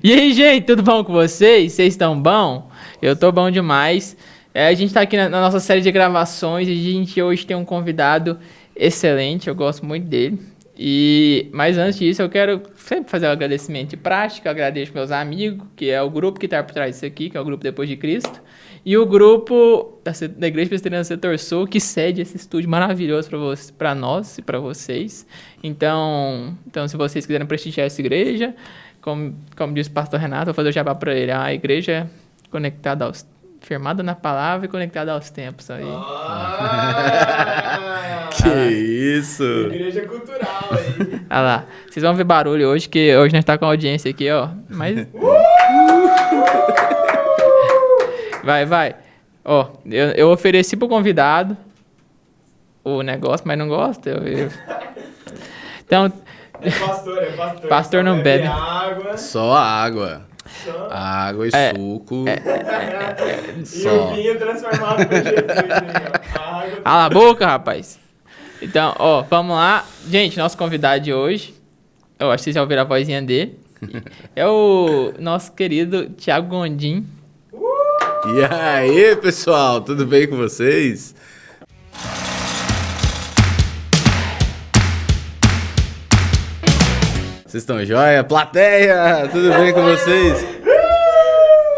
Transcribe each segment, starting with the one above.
E aí, gente, tudo bom com vocês? Vocês estão bom? Eu tô bom demais. A gente tá aqui na nossa série de gravações e a gente hoje tem um convidado excelente, eu gosto muito dele. Mas antes disso, eu quero sempre fazer um agradecimento de prática. Eu agradeço meus amigos, que é o grupo que tá por trás disso aqui, que é o grupo Depois de Cristo. E o grupo da Igreja Presbiteriana Setor Sul, que cede esse estúdio maravilhoso para nós e para vocês. Então, se vocês quiserem prestigiar essa igreja, como disse o pastor Renato, vou fazer o jabá para ele. A igreja conectada firmada na palavra e conectada aos tempos. Aí. Que isso! Igreja cultural aí. Olha lá. Vocês vão ver barulho hoje, que hoje nós tá com a audiência aqui, ó. Mas... Vai. Ó, eu ofereci pro convidado o negócio, mas não gosta. Então... É pastor. Pastor não bebe. Água. Só água. Água e suco. E o vinho transformado por Jesus. Água. Cala a boca, rapaz. Então, ó, vamos lá. Gente, nosso convidado de hoje, eu acho que vocês já ouviram a vozinha dele, é o nosso querido Thiago Gondim. E aí, pessoal, tudo bem com vocês? Vocês estão joia? Plateia, tudo bem com vocês?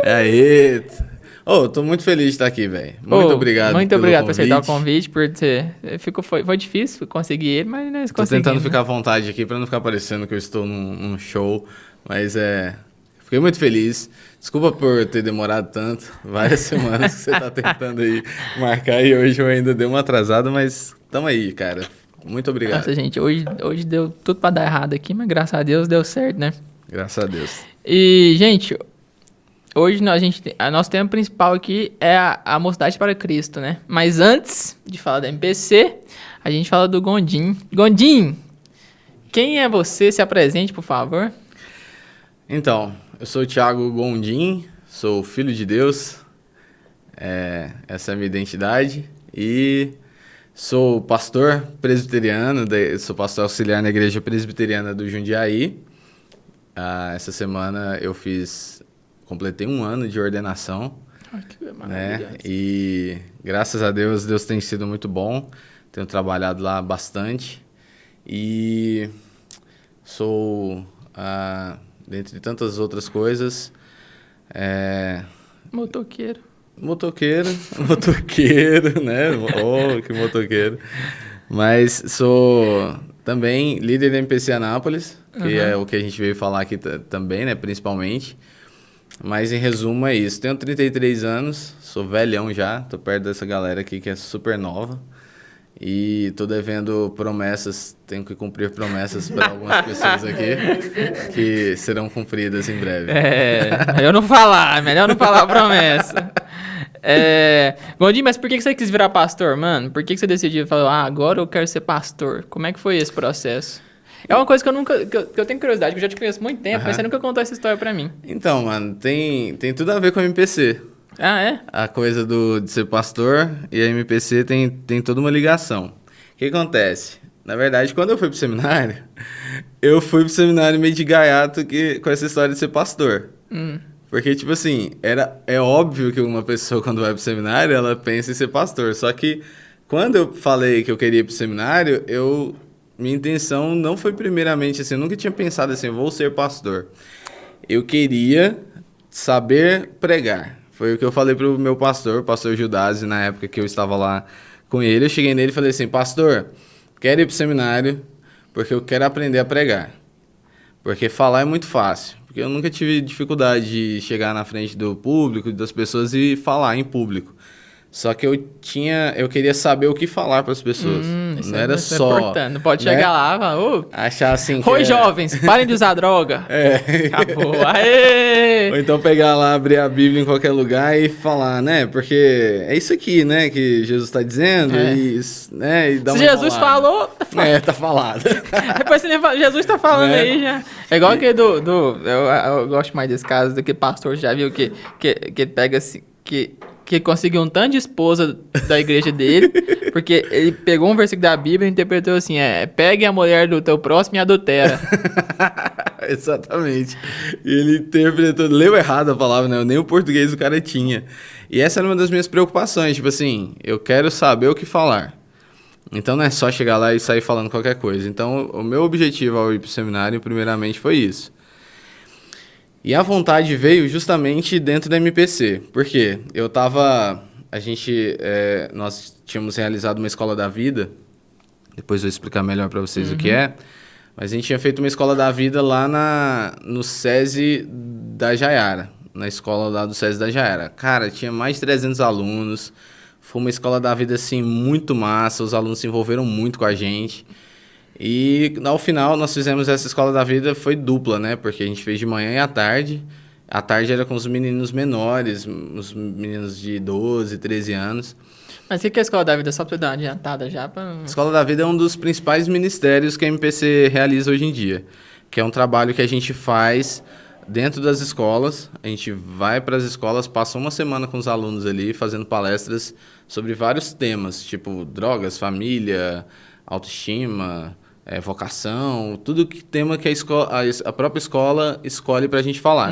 E aí? Tô muito feliz de estar aqui, velho. Muito obrigado. Muito obrigado por aceitar o convite, foi difícil conseguir ele, mas nós Tô conseguimos. tentando ficar à vontade aqui para não ficar parecendo que eu estou num show, mas fiquei muito feliz. Desculpa por ter demorado tanto, várias semanas que você tá tentando aí marcar e hoje eu ainda dei uma atrasada, mas tamo aí, cara. Muito obrigado. Nossa, gente, hoje deu tudo pra dar errado aqui, mas graças a Deus deu certo, né? Graças a Deus. E, gente, hoje nosso tema principal aqui é a Mocidade para Cristo, né? Mas antes de falar da MPC, a gente fala do Gondim. Gondim, quem é você? Se apresente, por favor. Então, eu sou o Thiago Gondim, sou filho de Deus, essa é a minha identidade, e sou pastor presbiteriano, sou pastor auxiliar na Igreja Presbiteriana do Jundiaí. Essa semana eu completei 1 ano de ordenação, Que né? E graças a Deus, Deus tem sido muito bom, tenho trabalhado lá bastante, e sou... dentre tantas outras coisas, Motoqueiro, né? Oh, que motoqueiro. Mas sou também líder da MPC Anápolis, que é o que a gente veio falar aqui também, né? Principalmente. Mas em resumo é isso. Tenho 33 anos, sou velhão já, tô perto dessa galera aqui que é super nova. E tô devendo promessas, tenho que cumprir promessas para algumas pessoas aqui que serão cumpridas em breve. melhor não falar a promessa. Gondim, mas por que você quis virar pastor, mano? Por que você decidiu falar, agora eu quero ser pastor? Como é que foi esse processo? É uma coisa que eu tenho curiosidade, que eu já te conheço há muito tempo, mas você nunca contou essa história pra mim. Então, mano, tem tudo a ver com a MPC. Ah, é? A coisa de ser pastor e a MPC tem toda uma ligação. O que acontece? Na verdade, quando eu fui pro seminário, eu fui pro seminário meio de gaiato com essa história de ser pastor. Porque, tipo assim, é óbvio que uma pessoa, quando vai pro seminário, ela pensa em ser pastor. Só que, quando eu falei que eu queria ir pro seminário, minha intenção não foi primeiramente assim, eu nunca tinha pensado assim, vou ser pastor. Eu queria saber pregar. Foi o que eu falei pro meu pastor, o pastor Judazi, na época que eu estava lá com ele. Eu cheguei nele e falei assim, pastor, quero ir pro seminário porque eu quero aprender a pregar. Porque falar é muito fácil. Porque eu nunca tive dificuldade de chegar na frente do público, das pessoas e falar em público. Só que eu queria saber o que falar para as pessoas. Não era só... Importante. Não pode chegar lá e falar, achar assim que oi, jovens, parem de usar droga. Acabou. Aê! Ou então pegar lá, abrir a Bíblia em qualquer lugar e falar, né? Porque é isso aqui, né? Que Jesus está dizendo. E dar Se uma Jesus falou... tá falado. Depois você fala, Jesus tá falando aí já. É igual aquele eu gosto mais desse caso do que pastor já viu que pega assim... Que conseguiu um tanto de esposa da igreja dele, porque ele pegou um versículo da Bíblia e interpretou assim, pegue a mulher do teu próximo e adultera. Exatamente. E ele interpretou, leu errado a palavra, né? Nem o português o cara tinha. E essa era uma das minhas preocupações, tipo assim, eu quero saber o que falar. Então não é só chegar lá e sair falando qualquer coisa. Então o meu objetivo ao ir pro seminário, primeiramente, foi isso. E a vontade veio justamente dentro da MPC. Por quê? Nós tínhamos realizado uma escola da vida, depois eu vou explicar melhor para vocês o que é, mas a gente tinha feito uma escola da vida lá no SESI da Jaiara, na escola lá do SESI da Jaiara. Cara, tinha mais de 300 alunos, foi uma escola da vida, assim, muito massa, os alunos se envolveram muito com a gente. E, ao final, nós fizemos essa escola da vida, foi dupla, né? Porque a gente fez de manhã e à tarde. À tarde era com os meninos menores, os meninos de 12, 13 anos. Mas o que é a Escola da Vida? Só pra eu dar uma adiantada já pra... A Escola da Vida é um dos principais ministérios que a MPC realiza hoje em dia, que é um trabalho que a gente faz dentro das escolas. A gente vai para as escolas, passa uma semana com os alunos ali, fazendo palestras sobre vários temas, tipo drogas, família, autoestima, vocação, tudo que tema que a própria escola escolhe para a gente falar.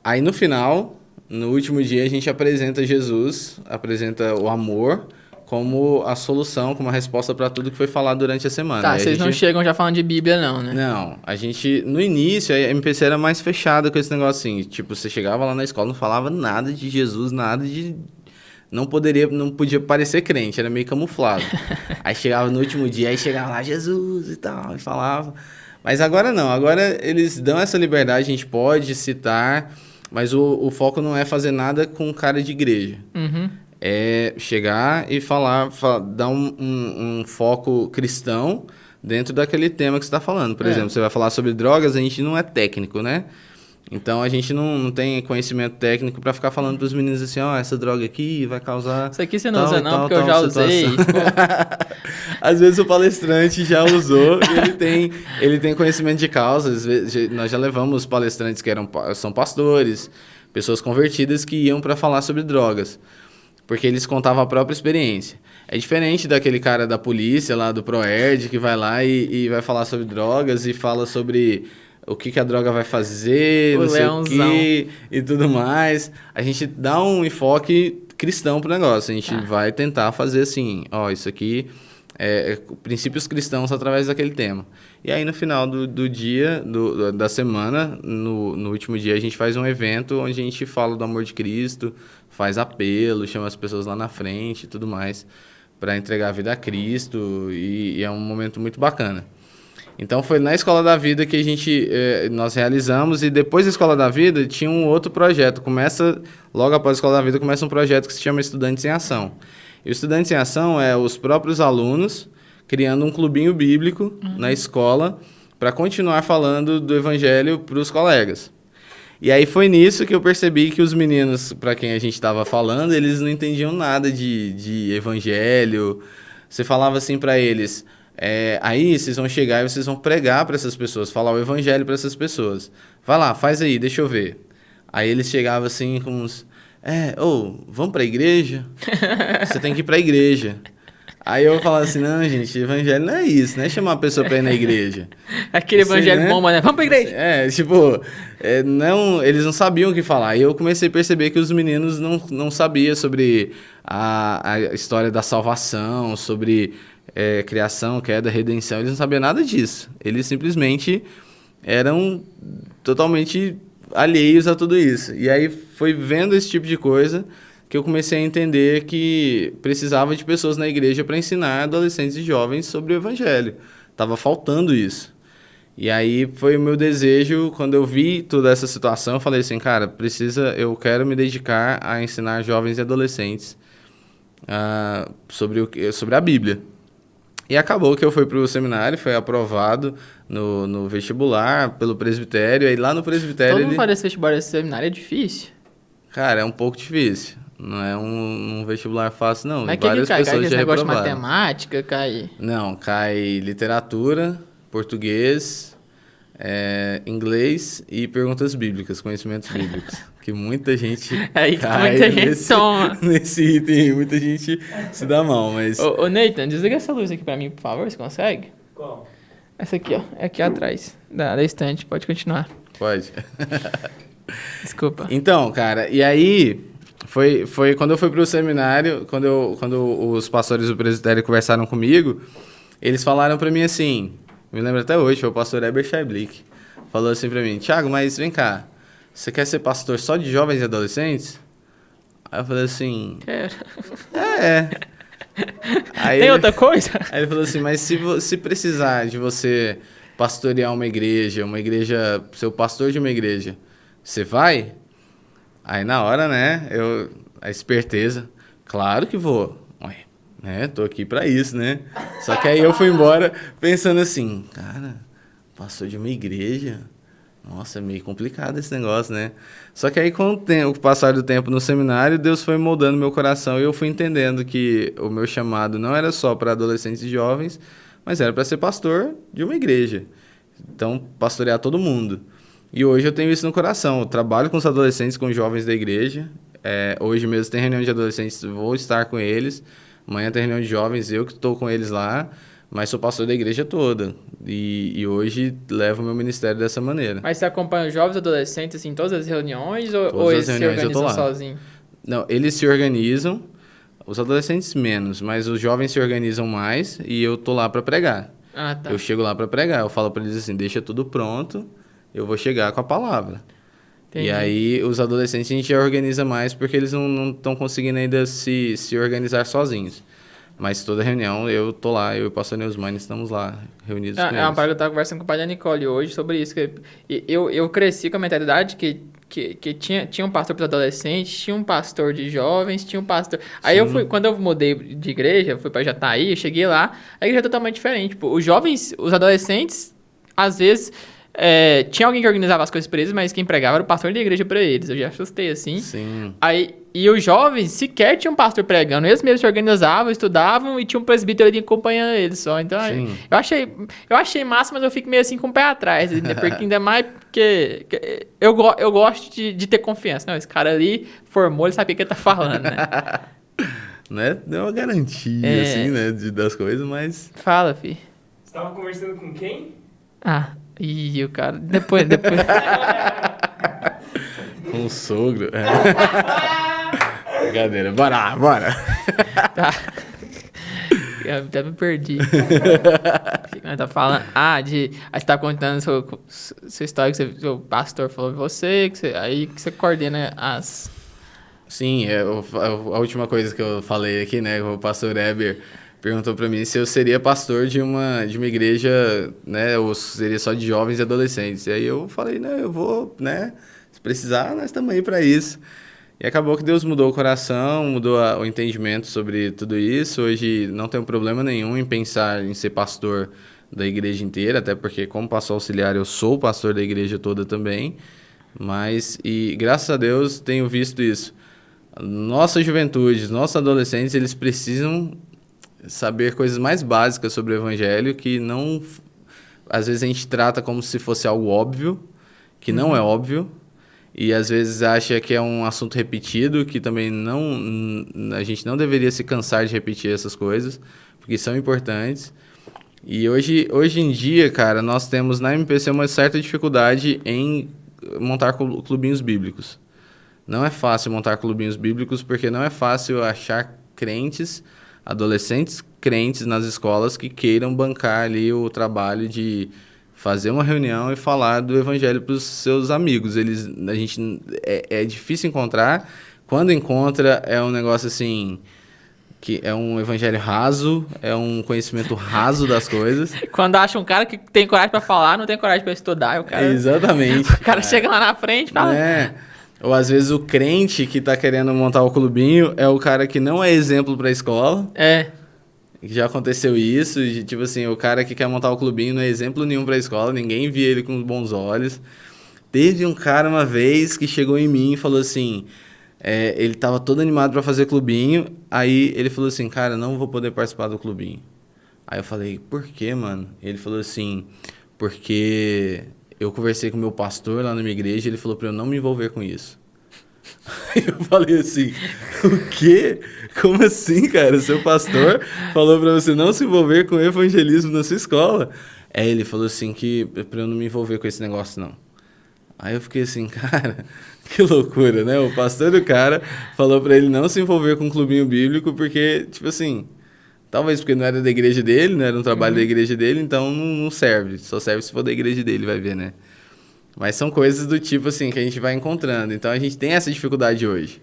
Aí no final, no último dia, a gente apresenta Jesus, apresenta o amor como a solução, como a resposta para tudo que foi falado durante a semana. Tá, Aí vocês não chegam já falando de Bíblia não, né? Não, a gente, no início, a MPC era mais fechada com esse negócio assim, tipo, você chegava lá na escola, não falava nada de Jesus, nada de... Não podia parecer crente, era meio camuflado. Aí chegava no último dia, aí chegava lá, Jesus e tal, e falava. Mas agora não, agora eles dão essa liberdade, a gente pode citar, mas o foco não é fazer nada com cara de igreja. É chegar e dar um foco cristão dentro daquele tema que você está falando. Por exemplo, você vai falar sobre drogas, a gente não é técnico, né? Então, a gente não tem conhecimento técnico para ficar falando para os meninos assim, essa droga aqui vai causar... Isso aqui você não usa não, porque eu já usei. Às vezes o palestrante já usou e ele tem conhecimento de causa. Às vezes, nós já levamos palestrantes que são pastores, pessoas convertidas que iam para falar sobre drogas, porque eles contavam a própria experiência. É diferente daquele cara da polícia, lá do Proerd, que vai lá e vai falar sobre drogas e fala sobre... o que a droga vai fazer, não sei o que, e tudo mais. A gente dá um enfoque cristão pro negócio. A gente vai tentar fazer assim, isso aqui é princípios cristãos através daquele tema. E aí, no final do dia, da semana, no último dia, a gente faz um evento onde a gente fala do amor de Cristo, faz apelo, chama as pessoas lá na frente e tudo mais, para entregar a vida a Cristo, e é um momento muito bacana. Então, foi na Escola da Vida que nós realizamos, e depois da Escola da Vida tinha um outro projeto. Logo após a Escola da Vida, começa um projeto que se chama Estudantes em Ação. E o Estudantes em Ação é os próprios alunos criando um clubinho bíblico na escola para continuar falando do Evangelho para os colegas. E aí foi nisso que eu percebi que os meninos, para quem a gente estava falando, eles não entendiam nada de Evangelho. Você falava assim para eles... aí vocês vão chegar e vocês vão pregar para essas pessoas, falar o evangelho para essas pessoas. Vai lá, faz aí, deixa eu ver. Aí eles chegavam assim com uns... vamos para a igreja? Você tem que ir para a igreja. Aí eu falava assim, não, gente, evangelho não é isso, não é chamar a pessoa para ir na igreja. Aquele evangelho bomba, né? Vamos para a igreja! Eles não sabiam o que falar. E eu comecei a perceber que os meninos não sabiam sobre a história da salvação, sobre... criação, queda, redenção, eles não sabiam nada disso. Eles simplesmente eram totalmente alheios a tudo isso. E aí foi vendo esse tipo de coisa que eu comecei a entender que precisava de pessoas na igreja para ensinar adolescentes e jovens sobre o evangelho. Tava faltando isso. E aí foi o meu desejo, quando eu vi toda essa situação, eu falei assim, cara, eu quero me dedicar a ensinar jovens e adolescentes sobre a Bíblia. E acabou que eu fui para o seminário, foi aprovado no vestibular pelo presbitério, aí lá no presbitério... Todo mundo faz esse vestibular, esse seminário é difícil. Cara, é um pouco difícil, não é um vestibular fácil não. Mas várias pessoas já reprovaram. Esse negócio de matemática, cai... Não, cai literatura, português, inglês e perguntas bíblicas, conhecimentos bíblicos. Que muita gente cai nesse item, muita gente se dá mal, mas... Ô, Nathan, desliga essa luz aqui pra mim, por favor, você consegue? Qual? Essa aqui, ó. É aqui atrás da estante. Pode continuar. Pode. Desculpa. Então, cara, e aí foi quando eu fui pro seminário, quando os pastores do presbitério conversaram comigo, eles falaram pra mim assim, me lembro até hoje, foi o pastor Heber Scheiblick, falou assim pra mim, Thiago, mas vem cá, você quer ser pastor só de jovens e adolescentes? Aí eu falei assim... Quero. Aí Tem outra coisa? Aí ele falou assim, mas se precisar de você pastorear uma igreja, ser o pastor de uma igreja, você vai? Aí na hora, né, a esperteza, claro que vou. Ué, né, tô aqui pra isso, né? Só que aí eu fui embora pensando assim, cara, pastor de uma igreja... Nossa, é meio complicado esse negócio, né? Só que aí, com o passar do tempo no seminário, Deus foi moldando meu coração e eu fui entendendo que o meu chamado não era só para adolescentes e jovens, mas era para ser pastor de uma igreja. Então, pastorear todo mundo. E hoje eu tenho isso no coração. Eu trabalho com os adolescentes, com os jovens da igreja. Hoje mesmo tem reunião de adolescentes, vou estar com eles. Amanhã tem reunião de jovens, eu que estou com eles lá. Mas sou pastor da igreja toda. E hoje levo o meu ministério dessa maneira. Mas você acompanha os jovens adolescentes assim, em todas as reuniões ou Todas as eles reuniões se eu tô organizam lá. sozinhos? Não, eles se organizam, os adolescentes menos, mas os jovens se organizam mais e eu tô lá para pregar. Ah, tá. Eu chego lá para pregar, eu falo para eles assim, deixa tudo pronto, eu vou chegar com a palavra. Entendi. E aí os adolescentes a gente já organiza mais porque eles não estão conseguindo ainda se organizar sozinhos. Mas toda reunião eu tô lá, eu e o pastor Neusmane estamos lá, reunidos com eles. É uma parada que eu tava conversando com o pai da Nicole hoje sobre isso. Eu cresci com a mentalidade que tinha um pastor para adolescentes, tinha um pastor de jovens, tinha um pastor... Aí eu fui, quando eu mudei de igreja, fui pra Jataí, eu cheguei lá, a igreja é totalmente diferente. Tipo, os jovens, os adolescentes, às vezes... tinha alguém que organizava as coisas pra eles, mas quem pregava era o pastor da igreja pra eles. Eu já assustei assim. Sim. E os jovens sequer tinham um pastor pregando. Eles mesmos se organizavam, estudavam e tinha um presbítero ali acompanhando eles só. Então, Sim. eu achei massa, mas eu fico meio assim com o pé atrás. Né? Porque ainda mais porque eu gosto de ter confiança. Não, esse cara ali formou, ele sabia o que ele tá falando, né? Né? Deu uma garantia, assim, né, das coisas, mas... Fala, fi. Você tava conversando com quem? E o cara... Depois... Com o sogro. Brincadeira, bora! Tá. Eu até me perdi. Nós tá falando... Aí você tá contando sua história, que o pastor falou você, aí que você coordena as... Sim, a última coisa que eu falei aqui, né, o pastor Heber perguntou pra mim se eu seria pastor de uma igreja, né, ou seria só de jovens e adolescentes. E aí eu falei, né, eu vou, né, se precisar, nós estamos aí pra isso. E acabou que Deus mudou o coração, mudou o entendimento sobre tudo isso. Hoje não tenho problema nenhum em pensar em ser pastor da igreja inteira, até porque como pastor auxiliar eu sou pastor da igreja toda também. Mas, e graças a Deus tenho visto isso. Nossa juventude, nossos adolescentes, eles precisam saber coisas mais básicas sobre o evangelho que não... Às vezes a gente trata como se fosse algo óbvio, que não é óbvio, e às vezes acha que é um assunto repetido, que também a gente não deveria se cansar de repetir essas coisas, porque são importantes. E hoje em dia, cara, nós temos na MPC uma certa dificuldade em montar clubinhos bíblicos. Não é fácil montar clubinhos bíblicos, porque não é fácil achar crentes, adolescentes crentes nas escolas que queiram bancar ali o trabalho de fazer uma reunião e falar do evangelho para os seus amigos. É difícil encontrar. Quando encontra, é um negócio assim, que é um evangelho raso, é um conhecimento raso das coisas. Quando acha um cara que tem coragem para falar, não tem coragem para estudar, o cara... Exatamente. O cara chega lá na frente e fala... Ou às vezes o crente que tá querendo montar o clubinho é o cara que não é exemplo pra escola. Já aconteceu isso, tipo assim, o cara que quer montar o clubinho não é exemplo nenhum pra escola, ninguém via ele com bons olhos. Teve um cara uma vez que chegou em mim e falou assim, ele tava todo animado pra fazer clubinho, aí ele falou assim, cara, não vou poder participar do clubinho. Aí eu falei, por quê, mano? Ele falou assim, porque... Eu conversei com o meu pastor lá na minha igreja, ele falou para eu não me envolver com isso. Aí eu falei assim, o quê? Como assim, cara? O seu pastor falou para você não se envolver com o evangelismo na sua escola? Ele falou assim que pra eu não me envolver com esse negócio, não. Aí eu fiquei assim, cara, que loucura, né? O pastor do cara falou pra ele não se envolver com o clubinho bíblico porque, tipo assim, talvez porque não era da igreja dele, não era um trabalho da igreja dele, então não serve. Só serve se for da igreja dele, vai ver, né? Mas são coisas do tipo assim que a gente vai encontrando. Então a gente tem essa dificuldade hoje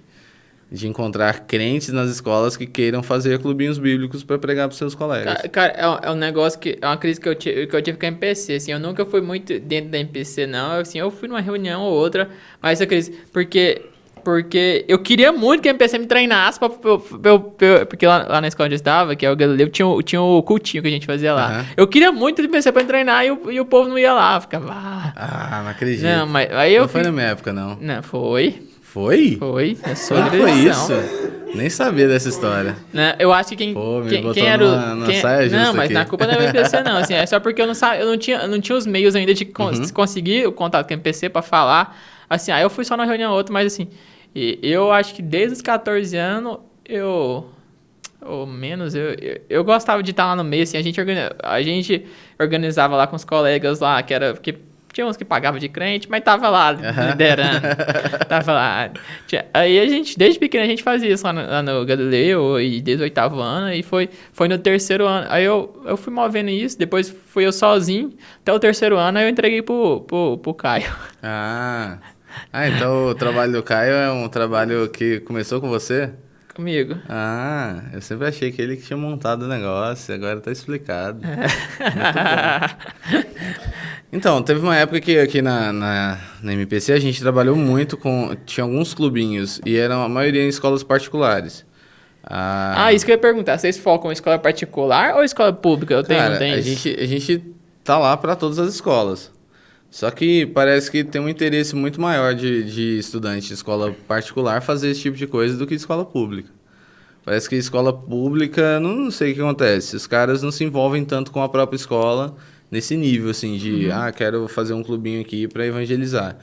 de encontrar crentes nas escolas que queiram fazer clubinhos bíblicos para pregar para seus colegas. Cara, é um negócio que... É uma crise que eu tive com a MPC, assim. Eu nunca fui muito dentro da MPC, não. Assim, eu fui numa reunião ou outra, mas essa crise... Porque eu queria muito que a MPC me treinasse porque lá na escola onde eu estava, que é o Galileu, tinha o cultinho que a gente fazia lá. Eu queria muito a MPC pra me treinar e o povo não ia lá. Eu ficava... não acredito. Não, mas aí eu não foi na minha época, não. Não, foi. Foi? Foi. É só Foi isso? Nem sabia dessa história. Né? Eu acho que quem era o... saia justa não, mas aqui. na culpa não é o MPC, não. Assim, é só porque eu não tinha os meios ainda de conseguir o contato com o MPC pra falar. Assim, aí eu fui só na reunião ou outra, mas assim... eu acho que desde os 14 anos, ou menos, eu gostava de estar lá no meio, assim, a gente organizava lá com os colegas lá, que tinha uns que pagavam de crente, mas tava lá liderando, tava lá. Aí desde pequeno a gente fazia isso lá no Galileu, e desde o 8º ano, e foi no 3º ano. Aí eu fui movendo isso, depois fui eu sozinho, até o 3º ano, aí eu entreguei pro Caio. Então o trabalho do Caio é um trabalho que começou com você? Comigo. Eu sempre achei que ele que tinha montado o negócio, agora tá explicado. Muito bom. Então, teve uma época que aqui na MPC a gente trabalhou muito tinha alguns clubinhos, e eram a maioria em escolas particulares. Isso que eu ia perguntar, vocês focam em escola particular ou escola pública? A gente tá lá para todas as escolas. Só que parece que tem um interesse muito maior de estudante de escola particular fazer esse tipo de coisa do que de escola pública. Parece que escola pública, não sei o que acontece. Os caras não se envolvem tanto com a própria escola nesse nível, assim, de, quero fazer um clubinho aqui para evangelizar.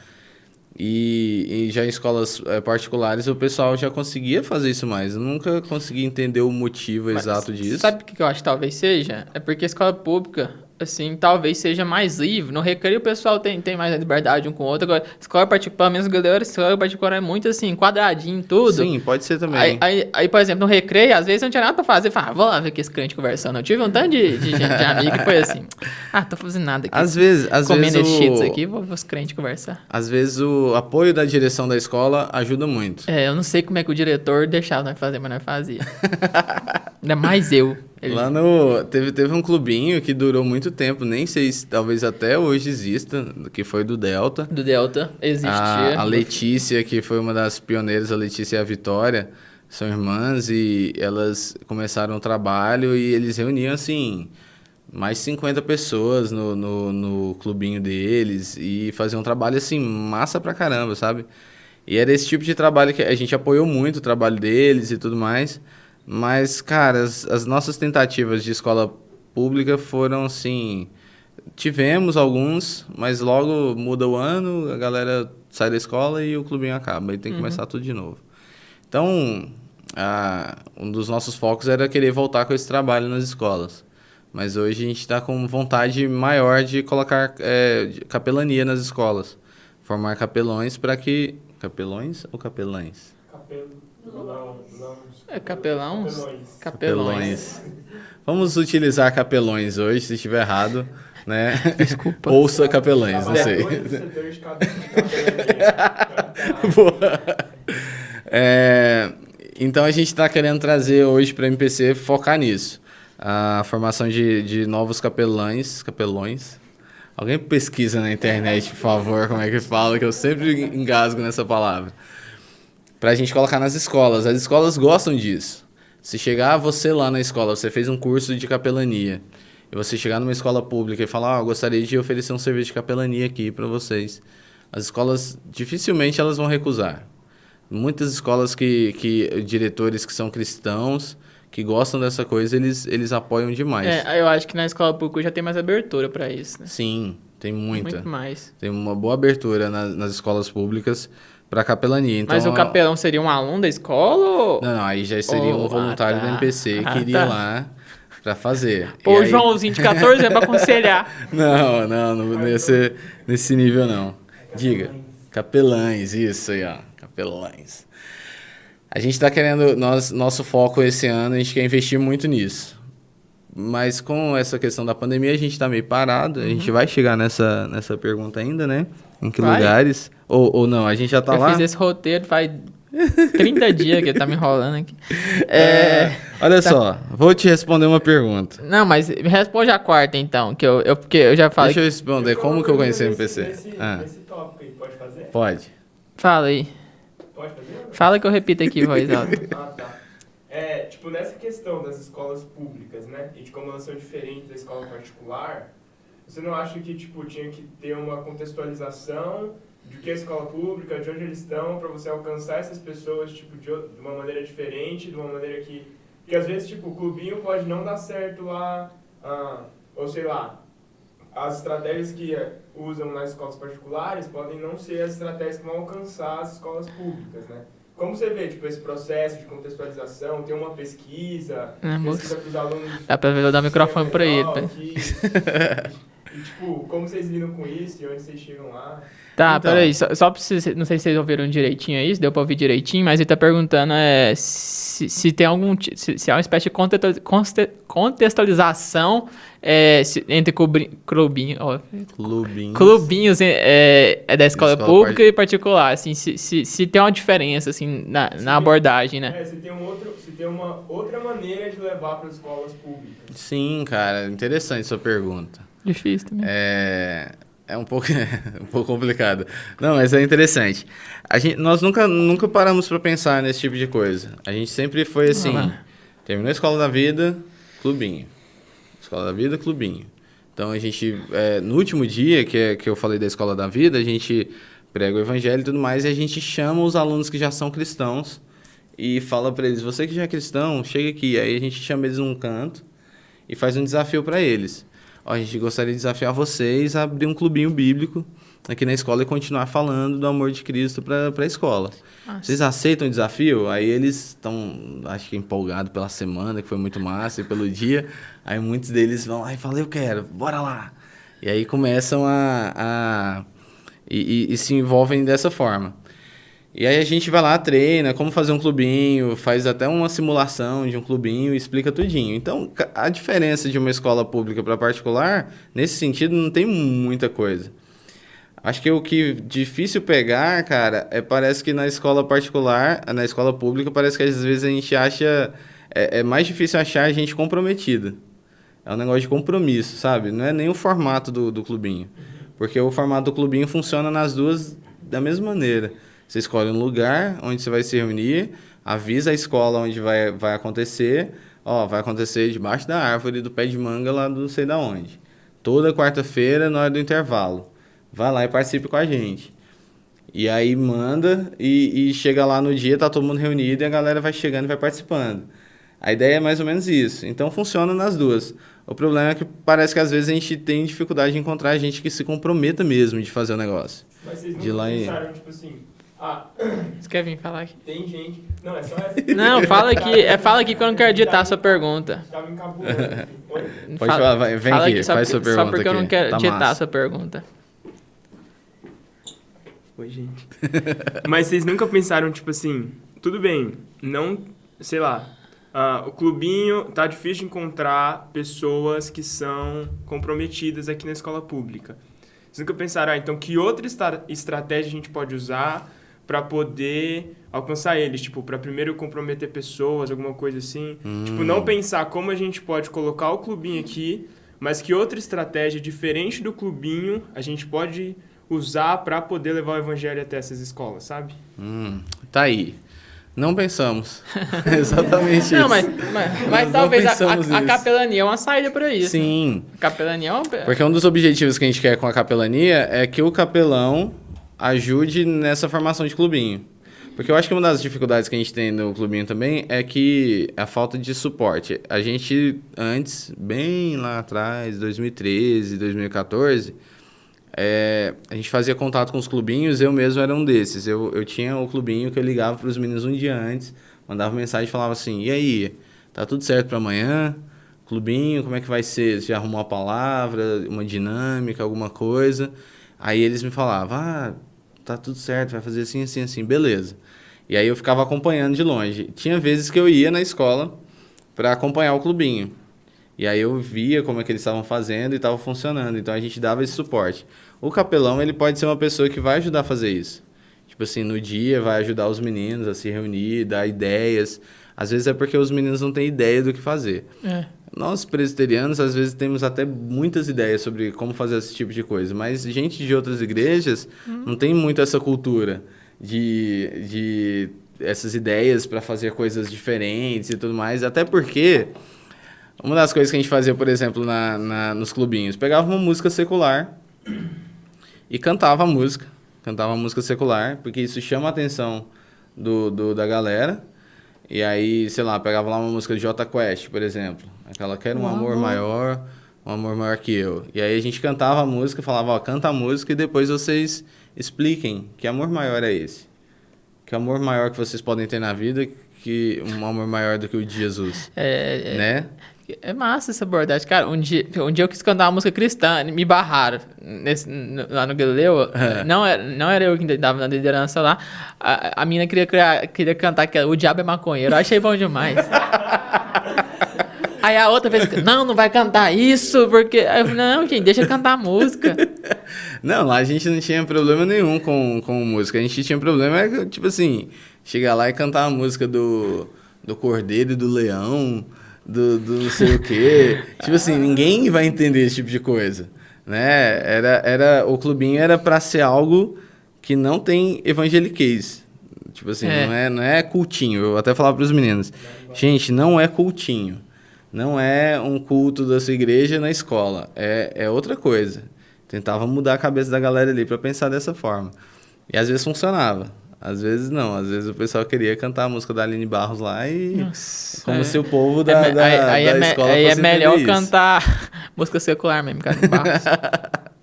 E já em escolas particulares o pessoal já conseguia fazer isso mais. Eu nunca consegui entender o motivo exato disso. Sabe o que eu acho que talvez seja? É porque a escola pública, assim, talvez seja mais livre. No recreio o pessoal tem mais liberdade um com o outro. Agora, escola particular, pelo menos galera, escola particular é muito assim, quadradinho, tudo. Sim, pode ser também. Aí, por exemplo, no recreio, às vezes não tinha nada pra fazer. Fala, vou lá ver que esse crente conversando. Eu tive um tanto de gente, de amigo que foi assim, tô fazendo nada aqui. Às vezes comendo esses cheetos aqui, vou ver os crentes conversar. Às vezes o apoio da direção da escola ajuda muito. Eu não sei como é que o diretor deixava nós fazer, mas nós fazia. Ainda mais eu. Lá teve um clubinho que durou muito tempo, nem sei se talvez até hoje exista, que foi do Delta. Do Delta, existia. A Letícia, que foi uma das pioneiras, a Letícia e a Vitória, são irmãs e elas começaram o trabalho e eles reuniam, assim, mais 50 pessoas no clubinho deles e faziam um trabalho, assim, massa pra caramba, sabe? E era esse tipo de trabalho que a gente apoiou muito o trabalho deles e tudo mais. Mas, cara, as nossas tentativas de escola pública foram, assim... Tivemos alguns, mas logo muda o ano, a galera sai da escola e o clubinho acaba. E tem que começar tudo de novo. Então, um dos nossos focos era querer voltar com esse trabalho nas escolas. Mas hoje a gente está com vontade maior de colocar capelania nas escolas. Formar capelões para que... Capelões ou capelães? Capelões. Vamos utilizar capelões hoje, se estiver errado, né? Desculpa. Ouça capelães, não sei. Boa. Então a gente está querendo trazer hoje para a MPC focar nisso. A formação de novos capelões. Alguém pesquisa na internet, por favor, como é que fala, que eu sempre engasgo nessa palavra. Pra gente colocar nas escolas. As escolas gostam disso. Se chegar você lá na escola, você fez um curso de capelania, e você chegar numa escola pública e falar, eu gostaria de oferecer um serviço de capelania aqui para vocês. As escolas, dificilmente elas vão recusar. Muitas escolas diretores que são cristãos, que gostam dessa coisa, eles apoiam demais. Eu acho que na escola pública já tem mais abertura para isso, né? Sim, tem muita. Muito mais. Tem uma boa abertura nas escolas públicas para capelania. Então, mas o capelão seria um aluno da escola ou... Não, aí já seria um voluntário da MPC que iria lá Pra fazer. Pô, E o aí- Joãozinho de 14 anos pra aconselhar. Não ia ser nesse nível, não. Diga. Capelães, isso aí, ó. Capelães. A gente tá querendo, nosso foco esse ano, a gente quer investir muito nisso. Mas com essa questão da pandemia, a gente tá meio parado. A gente vai chegar nessa pergunta ainda, né? Em que Vai. lugares? Ou não, a gente já tá Eu lá? fiz esse roteiro faz 30 dias que ele tá me enrolando aqui. Olha só, vou te responder uma pergunta. Não, mas responde a quarta então, porque eu já falei. Deixa eu responder como que eu conheci o MPC. Nesse tópico aí, pode fazer? Pode. Fala aí. Pode fazer? Fala que eu repito aqui, voz alta. Ah, tá. Tipo, nessa questão das escolas públicas, né? E de como elas são diferentes da escola particular, você não acha que, tipo, tinha que ter uma contextualização de que é a escola pública, de onde eles estão, para você alcançar essas pessoas, tipo, de uma maneira diferente, de uma maneira que... Porque às vezes, tipo, o clubinho pode não dar certo lá, ou sei lá, as estratégias que usam nas escolas particulares podem não ser as estratégias que vão alcançar as escolas públicas, né? Como você vê, tipo, esse processo de contextualização, tem uma pesquisa moça. para os alunos... Dá pra ver, eu dar o microfone pra ele. Tá? E, tipo, como vocês lidam com isso e onde vocês chegam lá? Tá, Então. peraí, só pra vocês, não sei se vocês ouviram direitinho isso, deu pra ouvir direitinho, mas ele tá perguntando se tem se há uma espécie de contextualização entre clubinhos da escola pública e particular, assim, se tem uma diferença, assim, na abordagem, né? Se tem uma outra maneira de levar para as escolas públicas. Sim, cara, interessante sua pergunta. Difícil também. É um pouco, um pouco complicado. Não, mas é interessante. Nós nunca paramos para pensar nesse tipo de coisa. A gente sempre foi assim, terminou a escola da vida, clubinho. Escola da vida, clubinho. Então a gente, no último dia que eu falei da escola da vida, a gente prega o evangelho e tudo mais, e a gente chama os alunos que já são cristãos e fala para eles, você que já é cristão, chega aqui. Aí a gente chama eles num canto e faz um desafio para eles. Ó, a gente gostaria de desafiar vocês a abrir um clubinho bíblico aqui na escola e continuar falando do amor de Cristo para a escola. Nossa. Vocês aceitam o desafio? Aí eles estão, acho que empolgados pela semana, que foi muito massa, e pelo dia. Aí muitos deles vão lá e falam, eu quero, bora lá. E aí começam e se envolvem dessa forma. E aí a gente vai lá, treina como fazer um clubinho, faz até uma simulação de um clubinho e explica tudinho. Então, a diferença de uma escola pública para particular, nesse sentido, não tem muita coisa. Acho que o que difícil pegar, cara, parece que na escola particular, na escola pública, parece que às vezes a gente acha... É mais difícil achar gente comprometida. É um negócio de compromisso, sabe? Não é nem o formato do clubinho. Porque o formato do clubinho funciona nas duas da mesma maneira. Você escolhe um lugar onde você vai se reunir, avisa a escola onde vai acontecer. Ó, vai acontecer debaixo da árvore do pé de manga lá do não sei da onde. Toda quarta-feira, na hora do intervalo. Vai lá e participe com a gente. E aí manda e chega lá no dia, tá todo mundo reunido e a galera vai chegando e vai participando. A ideia é mais ou menos isso. Então funciona nas duas. O problema é que parece que às vezes a gente tem dificuldade de encontrar gente que se comprometa mesmo de fazer o negócio. Mas vocês De nunca lá pensaram, tipo assim, Você quer vir falar aqui? tem gente... Não, é só essa. Não, fala aqui que eu não quero editar a sua pergunta. Tava encabulando. Oi? Pode falar, vem fala aqui, só faz sua pergunta Só porque eu não aqui. quero Tá editar a massa. sua pergunta. Oi, gente. Mas vocês nunca pensaram, tipo assim, tudo bem, não, sei lá, o clubinho tá difícil de encontrar pessoas que são comprometidas aqui na escola pública. Vocês nunca pensaram, então que outra estratégia a gente pode usar para poder alcançar eles? Tipo, para primeiro comprometer pessoas, alguma coisa assim. Tipo, não pensar como a gente pode colocar o clubinho aqui, mas que outra estratégia diferente do clubinho a gente pode usar para poder levar o evangelho até essas escolas, sabe? Tá aí. Não pensamos. Exatamente isso. Não, mas Nós talvez não pensamos a nisso. capelania é uma saída para isso. Sim. A capelania é uma... Porque um dos objetivos que a gente quer com a capelania é que o capelão ajude nessa formação de clubinho. Porque eu acho que uma das dificuldades que a gente tem no clubinho também é que a falta de suporte. A gente, antes, bem lá atrás, 2013, 2014, a gente fazia contato com os clubinhos, eu mesmo era um desses. Eu tinha o clubinho que eu ligava para os meninos um dia antes, mandava mensagem e falava assim, e aí, tá tudo certo para amanhã? clubinho, como é que vai ser? Você já arrumou a palavra, uma dinâmica, alguma coisa? Aí eles me falavam, tá tudo certo, vai fazer assim, assim, assim, beleza. E aí eu ficava acompanhando de longe. Tinha vezes que eu ia na escola para acompanhar o clubinho. E aí eu via como é que eles estavam fazendo e estava funcionando. Então a gente dava esse suporte. O capelão, ele pode ser uma pessoa que vai ajudar a fazer isso. Tipo assim, no dia vai ajudar os meninos a se reunir, dar ideias. Às vezes é porque os meninos não têm ideia do que fazer. Nós, presbiterianos, às vezes temos até muitas ideias sobre como fazer esse tipo de coisa. Mas gente de outras igrejas não tem muito essa cultura de essas ideias para fazer coisas diferentes e tudo mais. Até porque uma das coisas que a gente fazia, por exemplo, nos clubinhos, pegava uma música secular e cantava a música secular, porque isso chama a atenção da galera. E aí, sei lá, pegava lá uma música de Jota Quest, por exemplo. Aquela Quero um amor maior que eu. E aí a gente cantava a música, falava, canta a música e depois vocês expliquem que amor maior é esse. Que amor maior que vocês podem ter na vida, que um amor maior do que o de Jesus. Né? É massa essa abordagem. Cara, um dia eu quis cantar uma música cristã, me barraram lá no Galileu. Não era eu que dava na liderança lá. A menina queria cantar que o diabo é maconheiro. Eu achei bom demais. Aí a outra vez, não vai cantar isso, porque... Aí eu falei, não, gente, deixa eu cantar a música. Não, lá a gente não tinha problema nenhum com música. A gente tinha problema, tipo assim, chegar lá e cantar a música do Cordeiro e do Leão... Do não sei o quê. Tipo assim, ninguém vai entender esse tipo de coisa, né? O clubinho era pra ser algo que não tem evangeliquez. Tipo assim, não é cultinho. Eu até falava pros meninos, gente, não é cultinho. Não é um culto da sua igreja na escola. É outra coisa. Tentava mudar a cabeça da galera ali pra pensar dessa forma. E às vezes funcionava. Às vezes não, às vezes o pessoal queria cantar a música da Aline Barros lá e... Nossa, como se o povo da escola aí fosse é melhor isso. Cantar música secular mesmo, cara.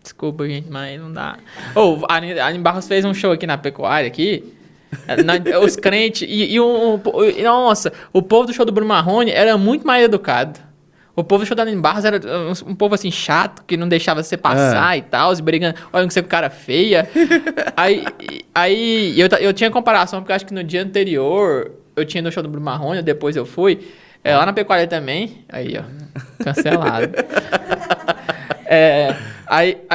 Desculpa, gente, mas não dá. A Aline Barros fez um show aqui na Pecuária, aqui. Os crentes... Nossa, o povo do show do Bruno Marrone era muito mais educado. O povo do show da Aline Barros era um povo assim chato, que não deixava você passar e tal, se brigando, olha que você com cara feia. Aí eu tinha comparação, porque eu acho que no dia anterior eu tinha no show do Bruno Marrone, depois eu fui, lá na Pecuária também, aí ó, cancelado.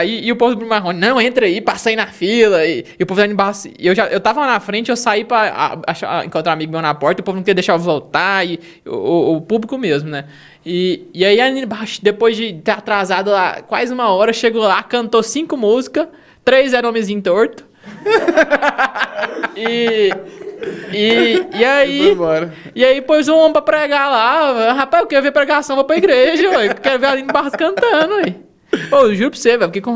E o povo do Bruno Marrone, não, entra aí, passa aí na fila. E o povo da Aline Barros, eu tava lá na frente, eu saí pra encontrar um amigo meu na porta, o povo não queria deixar eu voltar, e o público mesmo, né? E aí a Aline Barros, depois de ter atrasado lá quase uma hora, chegou lá, cantou 5 músicas, 3 eram homenzinho torto. E aí pôs um homem pra pregar lá. Rapaz, eu quero ver pregação, vou pra igreja, ué. Quero ver a Aline Barros cantando, ué. Eu juro pra você, velho, porque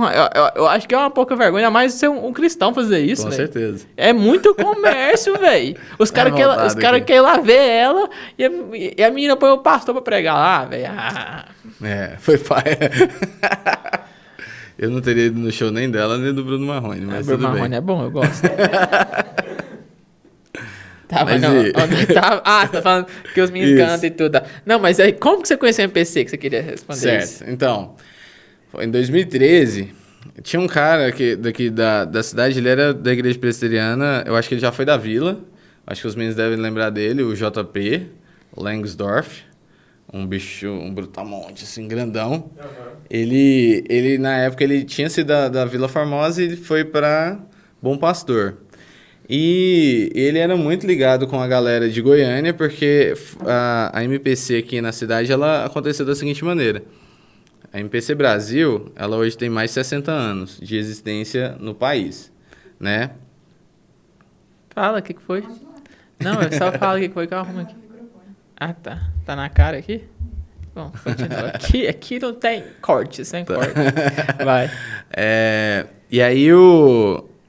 eu acho que é uma pouca vergonha, ainda mais ser um cristão fazer isso, velho. Com certeza. É muito comércio, velho. Os caras querem ir lá ver ela e a menina põe o pastor pra pregar lá, velho. Foi pai. Eu não teria ido no show nem dela, nem do Bruno Marrone, mas Bruno Marrone bem. é bom, eu gosto. Mas onde tava? Você tá falando que os meninos cantam e tudo. Não, mas aí, como que você conheceu o MPC, que você queria responder isso? Certo, então... Em 2013, tinha um cara daqui da cidade, ele era da igreja presbiteriana, eu acho que ele já foi da Vila, acho que os meninos devem lembrar dele, o JP Langsdorff, um bicho, um brutamonte, assim, grandão. Ele, na época, ele tinha sido da Vila Formosa e foi para Bom Pastor. E ele era muito ligado com a galera de Goiânia, porque a MPC aqui na cidade, ela aconteceu da seguinte maneira. A MPC Brasil, ela hoje tem mais de 60 anos de existência no país, né? Fala, o que foi? Não, eu só falo o que foi que eu arrumo aqui. Ah, tá. Tá na cara aqui? Bom, continua. Aqui não tem corte, sem corte. Vai. E aí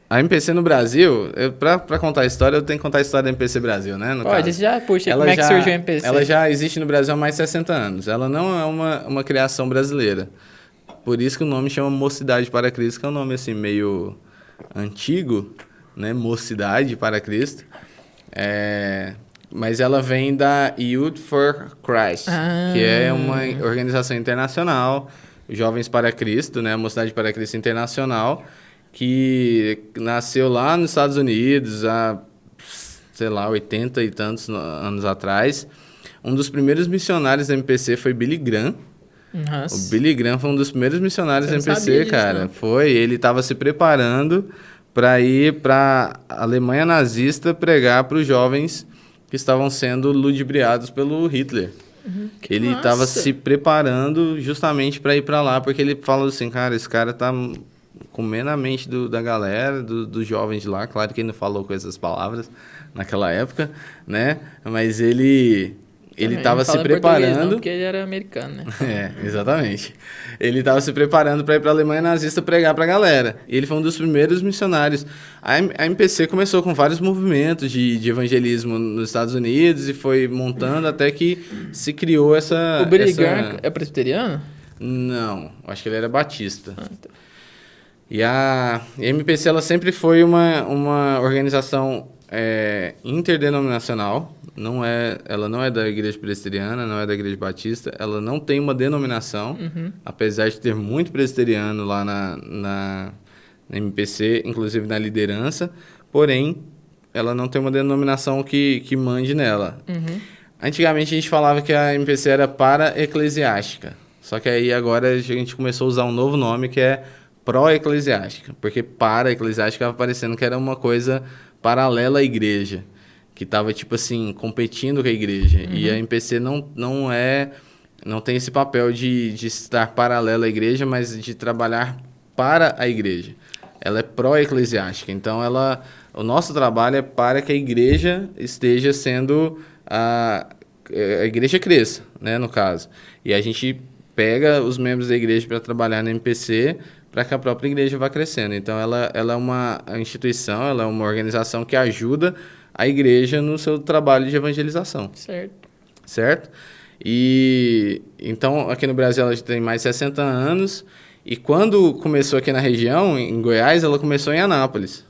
a MPC no Brasil, pra contar a história, eu tenho que contar a história da MPC Brasil, né? Pode, já puxa. Como é que surgiu a MPC? Ela já existe no Brasil há mais de 60 anos. Ela não é uma criação brasileira. Por isso que o nome chama Mocidade para Cristo, que é um nome assim meio antigo, né? Mocidade para Cristo. Mas ela vem da Youth for Christ, que é uma organização internacional, Jovens para Cristo, né? A Mocidade para Cristo Internacional, que nasceu lá nos Estados Unidos há, sei lá, 80 e tantos anos atrás. Um dos primeiros missionários da MPC foi Billy Graham. Nossa. O Billy Graham foi um dos primeiros missionários da Eu não sabia MPC, disso, cara. não. Foi, ele estava se preparando para ir para a Alemanha nazista pregar para os jovens que estavam sendo ludibriados pelo Hitler. Ele estava massa. se preparando justamente para ir para lá, porque ele falou assim, cara, esse cara tá comendo a mente da galera, dos jovens de lá. Claro que ele não falou com essas palavras naquela época, né? Mas ele Também estava não se fala português, não, preparando. porque ele era americano, né? É, exatamente. Ele estava se preparando para ir para a Alemanha nazista pregar para a galera. E ele foi um dos primeiros missionários. A MPC começou com vários movimentos de evangelismo nos Estados Unidos e foi montando até que se criou essa... O Billy Graham é presbiteriano? Não, acho que ele era batista. Ah, tá. E a MPC ela sempre foi uma organização interdenominacional. Ela não é da Igreja Presbiteriana, não é da Igreja Batista. Ela não tem uma denominação, apesar de ter muito presbiteriano lá na MPC, inclusive na liderança. Porém, ela não tem uma denominação que mande nela. Antigamente a gente falava que a MPC era para-eclesiástica. Só que aí agora a gente começou a usar um novo nome que é pró-eclesiástica. Porque para-eclesiástica estava parecendo que era uma coisa paralela à igreja. Que estava, tipo assim, competindo com a igreja. E a MPC não tem esse papel de estar paralela à igreja, mas de trabalhar para a igreja. Ela é pró-eclesiástica. Então, o nosso trabalho é para que a igreja esteja sendo... A igreja cresça, né, no caso. E a gente pega os membros da igreja para trabalhar na MPC para que a própria igreja vá crescendo. Então, ela é uma instituição, ela é uma organização que ajuda a igreja no seu trabalho de evangelização. Certo? E então, aqui no Brasil, ela já tem mais de 60 anos. E quando começou aqui na região, em Goiás, ela começou em Anápolis.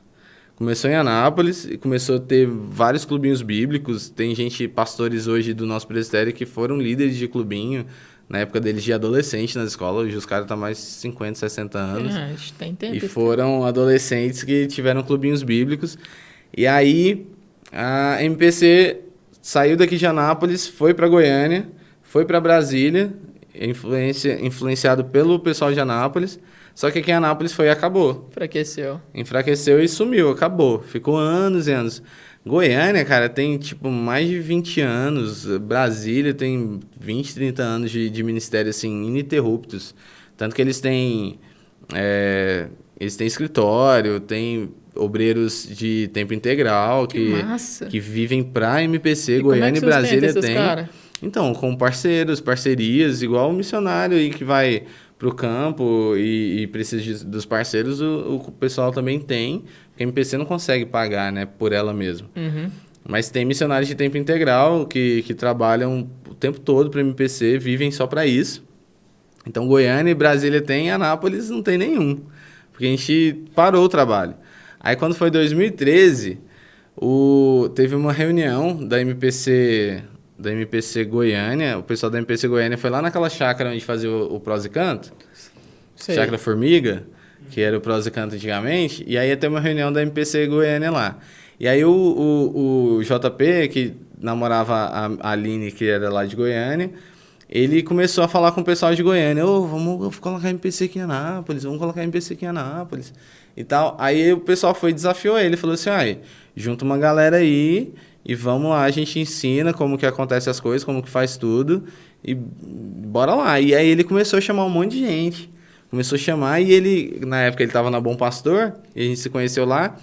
E começou a ter vários clubinhos bíblicos. Tem pastores hoje do nosso presbitério que foram líderes de clubinho, na época deles de adolescente nas escolas. Hoje os caras estão mais de 50, 60 anos. Tem tempo. E foram adolescentes que tiveram clubinhos bíblicos. E aí, a MPC saiu daqui de Anápolis, foi para Goiânia, foi para Brasília, influenciado pelo pessoal de Anápolis. Só que aqui em Anápolis foi e acabou. Enfraqueceu e sumiu, acabou. Ficou anos e anos. Goiânia, cara, tem tipo mais de 20 anos. Brasília tem 20, 30 anos de ministério, assim, ininterruptos. Tanto que eles têm escritório, tem obreiros de tempo integral que vivem pra MPC. Goiânia e Brasília tem. Então, com parcerias, igual o missionário aí que vai pro campo e precisa dos parceiros, o pessoal também tem, porque a MPC não consegue pagar, né, por ela mesma. Mas tem missionários de tempo integral que trabalham o tempo todo para MPC, vivem só para isso. Então, Goiânia e Brasília tem, Anápolis não tem nenhum, porque a gente parou o trabalho. Aí, quando foi 2013, teve uma reunião da MPC Goiânia. O pessoal da MPC Goiânia foi lá naquela chácara onde fazia o Prós e Canto. Chácara Formiga, que era o Prós e Canto antigamente. E aí ia ter uma reunião da MPC Goiânia lá. E aí o JP, que namorava a Aline, que era lá de Goiânia, ele começou a falar com o pessoal de Goiânia. Vamos colocar MPC aqui em Anápolis, e tal. Aí o pessoal desafiou ele, falou assim, junta uma galera aí e vamos lá, a gente ensina como que acontece as coisas, como que faz tudo, e bora lá. E aí ele começou a chamar um monte de gente. E ele, na época ele estava na Bom Pastor, e a gente se conheceu lá,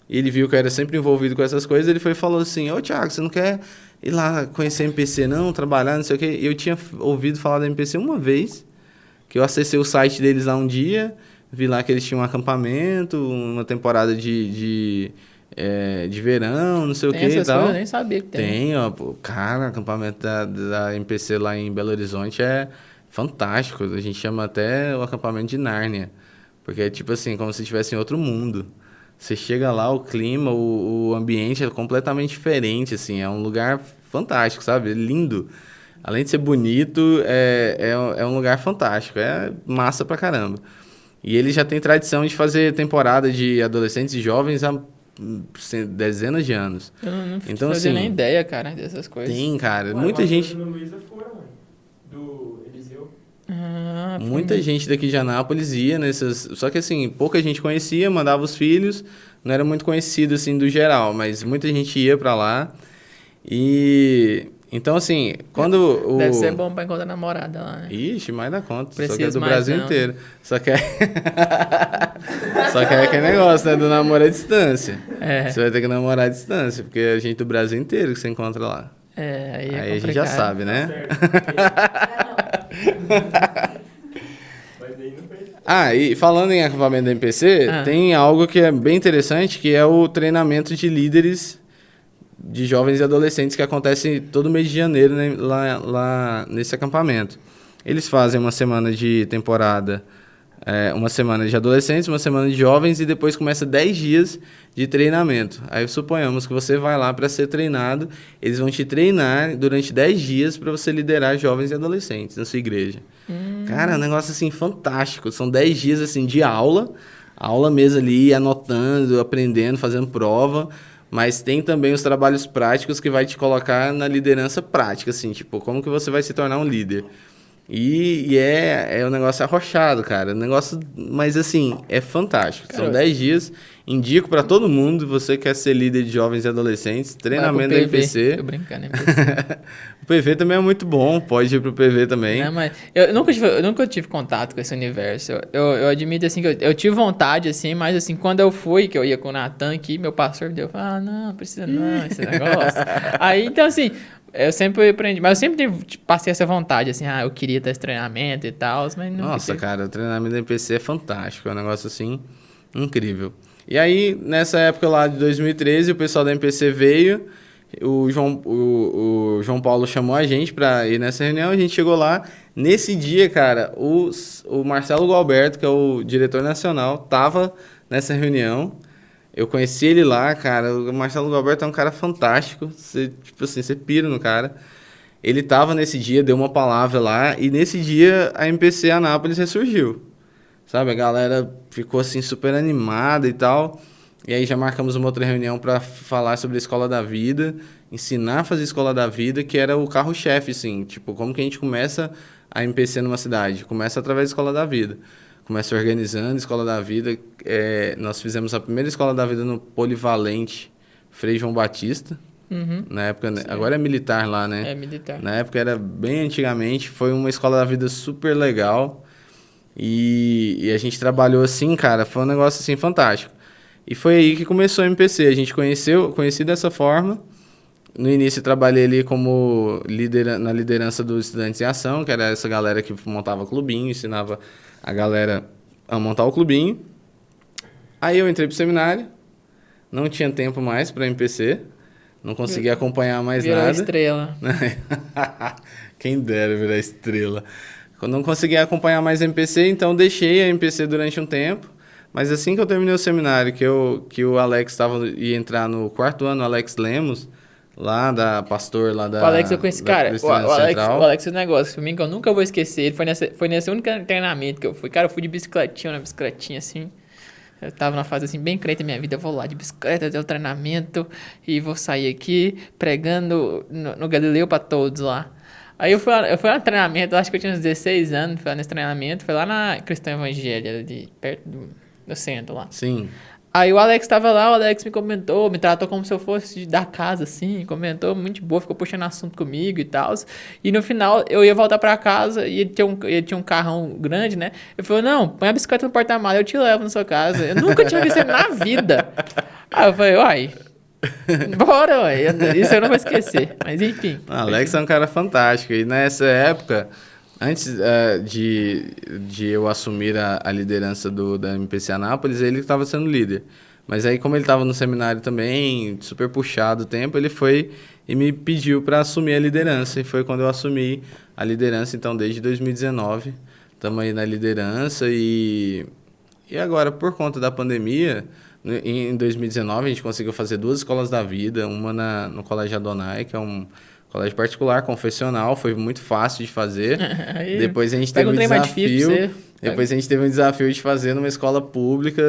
e ele viu que eu era sempre envolvido com essas coisas, ele falou assim, Thiago, você não quer ir lá conhecer a MPC não, trabalhar, não sei o quê? Eu tinha ouvido falar da MPC uma vez, que eu acessei o site deles lá um dia, vi lá que eles tinham um acampamento, uma temporada de verão, não sei o que e tal. Eu nem sabia que tem. Cara, o acampamento da MPC lá em Belo Horizonte é fantástico. A gente chama até o acampamento de Nárnia, porque é tipo assim, como se estivesse em outro mundo, Você chega lá, o clima, o ambiente é completamente diferente, assim, é um lugar fantástico, sabe? É lindo. Além de ser bonito, é um lugar fantástico, é massa pra caramba. E ele já tem tradição de fazer temporada de adolescentes e jovens há dezenas de anos. Eu não Então, fazia assim, nem ideia, cara, dessas coisas. tem, cara, Ué, muita o gente... Matheus e a Luísa foram, mano. Do Eliseu. Ah, foi Muita mesmo. gente daqui de Anápolis ia nessas... Só que, assim, pouca gente conhecia, mandava os filhos. Não era muito conhecido, assim, do geral. Mas muita gente ia pra lá. E... Então, assim, quando o... Deve ser bom pra encontrar namorada lá, né? Ixi, mais da conta. Só que é Preciso do mais Brasil não. inteiro. Só que é... Só que é aquele negócio, né? Do namoro à distância. É. Você vai ter que namorar à distância. Porque é gente do Brasil inteiro que você encontra lá. É, aí é Aí a gente já complicado. sabe, né? Mas aí não foi. Ah, e falando em acampamento da MPC, Ah. tem algo que é bem interessante, que é o treinamento de líderes de jovens e adolescentes que acontece todo mês de janeiro, né, lá nesse acampamento. Eles fazem uma semana de temporada, uma semana de adolescentes, uma semana de jovens e depois começa 10 dias de treinamento. Aí suponhamos que você vai lá para ser treinado, eles vão te treinar durante 10 dias para você liderar jovens e adolescentes na sua igreja. Cara, é um negócio assim fantástico. São 10 dias assim de aula mesmo ali, anotando, aprendendo, fazendo prova. Mas tem também os trabalhos práticos que vai te colocar na liderança prática, assim, tipo, como que você vai se tornar um líder. E é um negócio arrochado, cara. Um negócio, mas assim, é fantástico. São Cara, 10 dias. Indico para todo mundo, você quer ser líder de jovens e adolescentes, treinamento da Vai pro PV. MPC. Tô brincando, MPC. O PV também é muito bom, pode ir pro PV também. Não, mas eu nunca tive contato com esse universo. Eu admito, assim, que eu tive vontade, assim, mas, assim, quando eu fui, que eu ia com o Natan aqui, meu pastor deu, não, precisa não, esse negócio. Aí, então, assim, eu sempre aprendi, mas eu sempre passei essa vontade, assim, eu queria ter esse treinamento e tal, mas não. Nossa, cara, o treinamento da MPC é fantástico, é um negócio assim incrível. E aí, nessa época lá de 2013, o pessoal da MPC veio, o João Paulo chamou a gente pra ir nessa reunião, a gente chegou lá. Nesse dia, cara, o Marcelo Gualberto, que é o diretor nacional, tava nessa reunião. Eu conheci ele lá, cara. O Marcelo Gualberto é um cara fantástico. Você, tipo assim, você pira no cara. Ele tava nesse dia, deu uma palavra lá, e nesse dia a MPC Anápolis ressurgiu. Sabe, a galera ficou assim super animada e tal. E aí já marcamos uma outra reunião para falar sobre a Escola da Vida, ensinar a fazer Escola da Vida, que era o carro-chefe, assim, tipo, como que a gente começa a MPC numa cidade? Começa através da Escola da Vida. Começa organizando a Escola da Vida. Nós fizemos a primeira Escola da Vida no Polivalente Frei João Batista. Uhum. Na época, agora é militar lá, né? É militar. Na época era bem antigamente, foi uma Escola da Vida super legal. E a gente trabalhou assim, cara, foi um negócio assim fantástico. E foi aí que começou a MPC. A gente conheci dessa forma. No início eu trabalhei ali como na liderança dos Estudantes em Ação, que era essa galera que montava clubinho, ensinava a galera a montar o clubinho. Aí eu entrei pro seminário, não tinha tempo mais para MPC, não conseguia acompanhar mais Virou nada. estrela. Quem dera virar estrela. Quando não conseguia acompanhar mais a MPC, então deixei a MPC durante um tempo. Mas assim que eu terminei o seminário, que o Alex ia entrar no 4º ano, o Alex Lemos, lá da pastor, lá da... O Alex eu conheci, cara, do o Estudante Alex, Central. o Alex é um negócio pra mim que eu nunca vou esquecer. Ele foi nesse único treinamento que eu fui. Cara, eu fui de bicicletinha, na bicicletinha, assim. Eu tava na fase, assim, bem crente da minha vida. Eu vou lá de bicicleta, até o treinamento, e vou sair aqui pregando no Galileu pra todos lá. Aí eu fui lá no treinamento, eu acho que eu tinha uns 16 anos, fui lá nesse treinamento, foi lá na Cristã Evangelho, ali perto do centro lá. Sim. Aí o Alex tava lá, o Alex me comentou, me tratou como se eu fosse da casa, assim, comentou muito de boa, ficou puxando assunto comigo e tal. E no final, eu ia voltar pra casa e ele tinha um carrão grande, né? Ele falou, não, põe a bicicleta no porta-malas, eu te levo na sua casa. Eu nunca tinha visto ele na vida. Aí eu falei, uai, bora, uai, isso eu não vou esquecer. Mas enfim. O Alex é um cara fantástico. E nessa época, antes de eu assumir a liderança da MPC Anápolis, ele estava sendo líder. Mas aí, como ele estava no seminário também, super puxado o tempo, ele foi e me pediu para assumir a liderança. E foi quando eu assumi a liderança, então, desde 2019. Estamos aí na liderança e agora, por conta da pandemia, Em 2019, a gente conseguiu fazer 2 escolas da vida, uma no Colégio Adonai, que é um colégio particular, confessional, foi muito fácil de fazer. Aí, Depois a gente pega teve um trem mais difícil pra desafio. você. Depois a gente teve um desafio de fazer numa escola pública,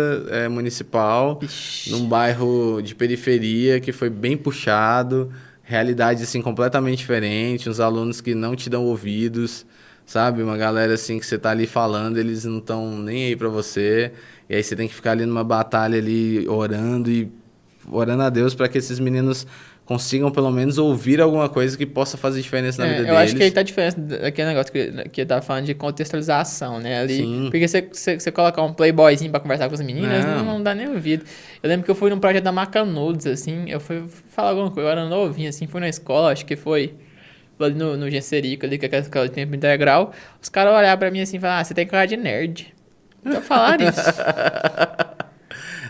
municipal, Ixi. num bairro de periferia, que foi bem puxado, realidade assim completamente diferente, uns alunos que não te dão ouvidos, sabe? Uma galera assim que você tá ali falando, eles não estão nem aí pra você, e aí você tem que ficar ali numa batalha ali orando a Deus para que esses meninos consigam pelo menos ouvir alguma coisa que possa fazer diferença na vida Eu deles. acho que aí tá a diferença daquele negócio que eu tava falando de contextualização, né? Ali, Sim. porque você colocar um playboyzinho pra conversar com as meninas, Não. não dá nem ouvido. Eu lembro que eu fui num projeto da Macanudos, assim, eu fui falar alguma coisa, eu era novinho, assim, fui na escola, acho que foi ali no Genserico, ali, que é aquela escola de tempo integral. Os caras olharam pra mim assim e falaram, você tem cara de nerd. Então falaram isso.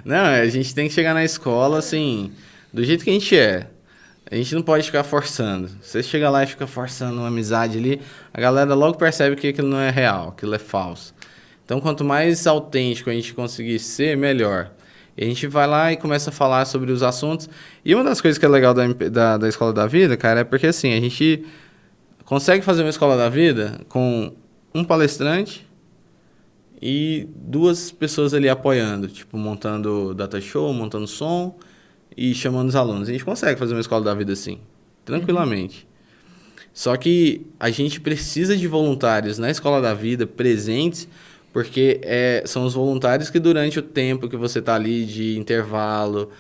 Não, a gente tem que chegar na escola, assim, do jeito que a gente é. A gente não pode ficar forçando. Você chega lá e fica forçando uma amizade ali, a galera logo percebe que aquilo não é real, aquilo é falso. Então, quanto mais autêntico a gente conseguir ser, melhor. E a gente vai lá e começa a falar sobre os assuntos. E uma das coisas que é legal da Escola da Vida, cara, é porque, assim, a gente consegue fazer uma Escola da Vida com um palestrante e 2 pessoas ali apoiando, tipo, montando data show, montando som e chamando os alunos. A gente consegue fazer uma escola da vida assim, tranquilamente. Só que a gente precisa de voluntários na escola da vida, presentes, porque são os voluntários que durante o tempo que você está ali de intervalo,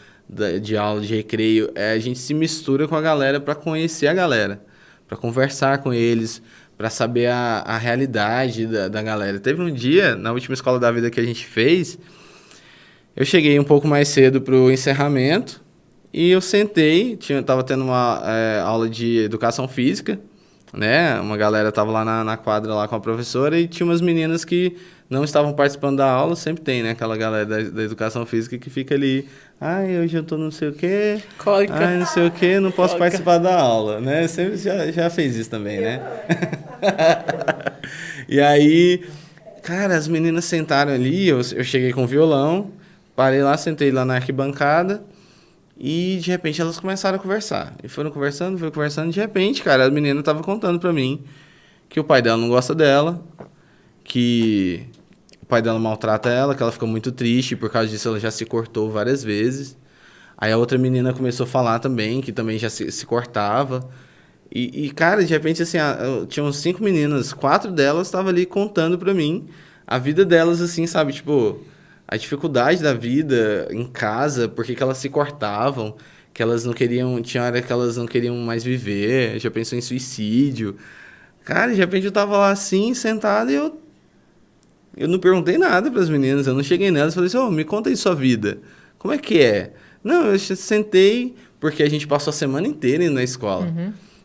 de aula, de recreio, a gente se mistura com a galera para conhecer a galera, para conversar com eles, para saber a realidade da galera. Teve um dia, na última escola da vida que a gente fez, eu cheguei um pouco mais cedo para o encerramento e eu sentei, tava tendo uma aula de educação física, né? Uma galera tava lá na quadra lá com a professora e tinha umas meninas que não estavam participando da aula, sempre tem, né? Aquela galera da educação física que fica ali, ai, hoje eu tô não sei o quê, Cólica. ai, não sei o quê, não posso Cólica. participar da aula, né? Sempre já fez isso também, né? E aí, cara, as meninas sentaram ali, eu cheguei com o violão, parei lá, sentei lá na arquibancada e de repente elas começaram a conversar. E foram conversando, de repente, cara, a menina tava contando pra mim que o pai dela não gosta dela, que o pai dela maltrata ela, que ela fica muito triste, e por causa disso ela já se cortou várias vezes. Aí a outra menina começou a falar também, que também já se cortava. E, cara, de repente, assim, tinha uns 5 meninas, 4 delas estavam ali contando pra mim a vida delas, assim, sabe? Tipo, a dificuldade da vida em casa, porque que elas se cortavam, que elas não queriam, tinha hora que elas não queriam mais viver, já pensou em suicídio. Cara, de repente eu tava lá assim, sentado, e eu não perguntei nada pras meninas, eu não cheguei nelas e falei assim, me conta aí sua vida, como é que é? Não, eu sentei, porque a gente passou a semana inteira indo na escola.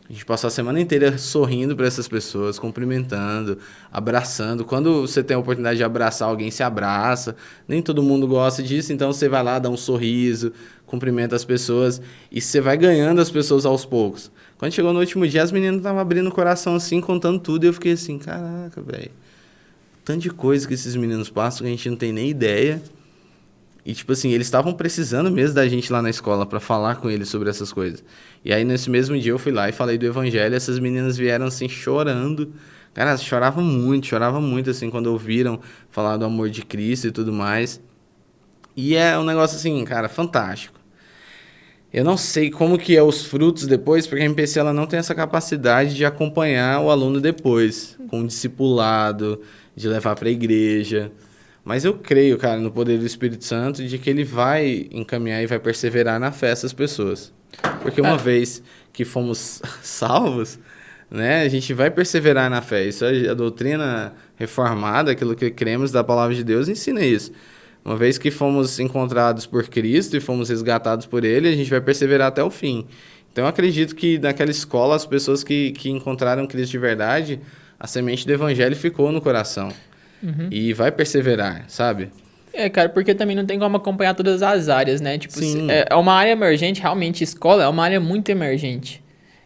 A gente passou a semana inteira sorrindo para essas pessoas, cumprimentando, abraçando. Quando você tem a oportunidade de abraçar alguém, se abraça. Nem todo mundo gosta disso, então você vai lá, dá um sorriso, cumprimenta as pessoas e você vai ganhando as pessoas aos poucos. Quando chegou no último dia, as meninas estavam abrindo o coração assim, contando tudo, e eu fiquei assim, caraca, velho. Tanto de coisa que esses meninos passam que a gente não tem nem ideia. E, tipo assim, eles estavam precisando mesmo da gente lá na escola para falar com eles sobre essas coisas. E aí, nesse mesmo dia, eu fui lá e falei do evangelho. Essas meninas vieram, assim, chorando. Cara, elas choravam muito, assim, quando ouviram falar do amor de Cristo e tudo mais. E é um negócio, assim, cara, fantástico. Eu não sei como que é os frutos depois, porque a MPC ela não tem essa capacidade de acompanhar o aluno depois, com um discipulado, de levar para a igreja. Mas eu creio, cara, no poder do Espírito Santo, de que ele vai encaminhar e vai perseverar na fé essas pessoas. Porque uma vez que fomos salvos, né, a gente vai perseverar na fé. Isso é a doutrina reformada, aquilo que cremos da palavra de Deus, ensina isso. Uma vez que fomos encontrados por Cristo e fomos resgatados por Ele, a gente vai perseverar até o fim. Então eu acredito que naquela escola, as pessoas que encontraram Cristo de verdade, a semente do Evangelho ficou no coração. E vai perseverar, sabe? Cara, porque também não tem como acompanhar todas as áreas, né? Tipo, Sim. é uma área emergente, realmente, escola é uma área muito emergente.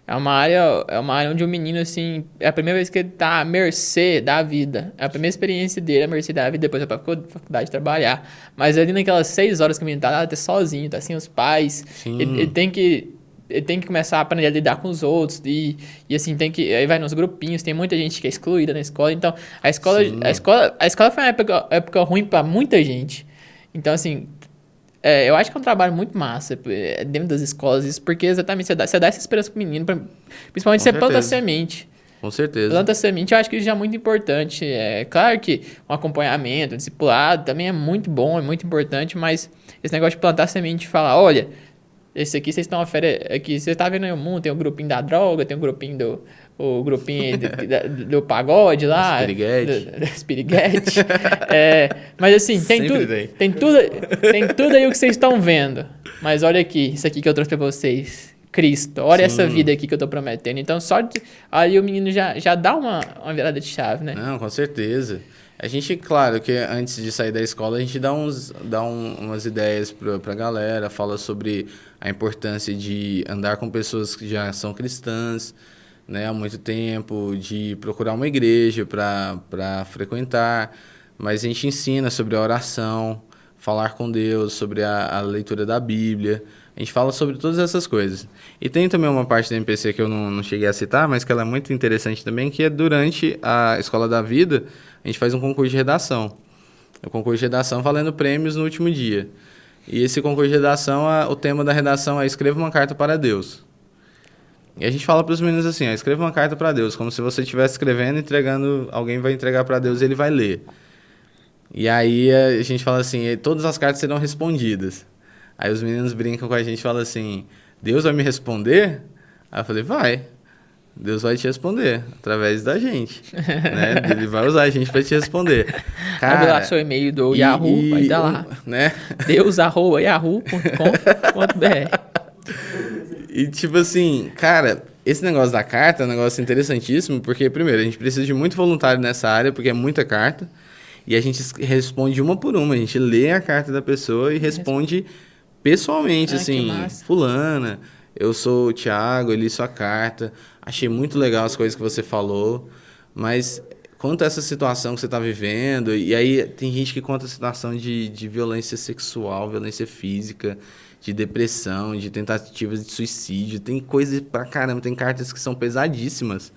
É uma área onde o menino, assim, é a primeira vez que ele tá à mercê da vida. É a primeira experiência dele à mercê da vida, depois vai pra faculdade trabalhar. Mas ali naquelas 6 horas que o menino tá sozinho, tá sem os pais. Sim. Ele tem que começar a aprender a lidar com os outros e assim, aí vai nos grupinhos, tem muita gente que é excluída na escola, então a escola foi uma época ruim pra muita gente. Então, assim, eu acho que é um trabalho muito massa dentro das escolas, isso, porque exatamente você dá essa esperança pro menino, principalmente Com você planta a certeza. semente. Com certeza. Planta a semente, eu acho que isso já é muito importante. É claro que um acompanhamento, um discipulado também é muito bom, é muito importante, mas esse negócio de plantar semente e falar, olha, esse aqui vocês estão aqui, você tá vendo aí o mundo, tem o grupinho da droga, tem o grupinho o grupinho do pagode lá, Espiriguete. Espiriguete. Mas assim, Sempre tem. tem tudo aí o que vocês estão vendo. Mas olha aqui, isso aqui que eu trouxe pra vocês. Cristo, olha essa vida aqui que eu tô prometendo. Então, aí o menino já dá uma virada de chave, né? Não, com certeza. A gente, claro, que antes de sair da escola, a gente dá umas ideias pra galera, fala sobre a importância de andar com pessoas que já são cristãs, né, há muito tempo, de procurar uma igreja para frequentar, mas a gente ensina sobre a oração, falar com Deus, sobre a leitura da Bíblia, a gente fala sobre todas essas coisas. E tem também uma parte da MPC que eu não cheguei a citar, mas que ela é muito interessante também, que é durante a Escola da Vida, a gente faz um concurso de redação. O concurso de redação valendo prêmios no último dia. E esse concurso de redação, o tema da redação é escreva uma carta para Deus. E a gente fala para os meninos assim, escreva uma carta para Deus, como se você estivesse escrevendo, entregando, alguém vai entregar para Deus e ele vai ler. E aí a gente fala assim, todas as cartas serão respondidas. Aí os meninos brincam com a gente e falam assim, Deus vai me responder? Aí eu falei, vai. Deus vai te responder através da gente, né? Ele vai usar a gente para te responder. Cara, abre lá seu e-mail do Yahoo, vai dar lá. Né? Deus@yahoo.com.br. E tipo assim, cara, esse negócio da carta é um negócio interessantíssimo, porque primeiro, a gente precisa de muito voluntário nessa área, porque é muita carta, e a gente responde uma por uma, a gente lê a carta da pessoa e responde pessoalmente, assim, fulana, eu sou o Thiago, eu li sua carta, achei muito legal as coisas que você falou, mas quanto a essa situação que você está vivendo, e aí tem gente que conta a situação de violência sexual, violência física, de depressão, de tentativas de suicídio, tem coisas pra caramba, tem cartas que são pesadíssimas.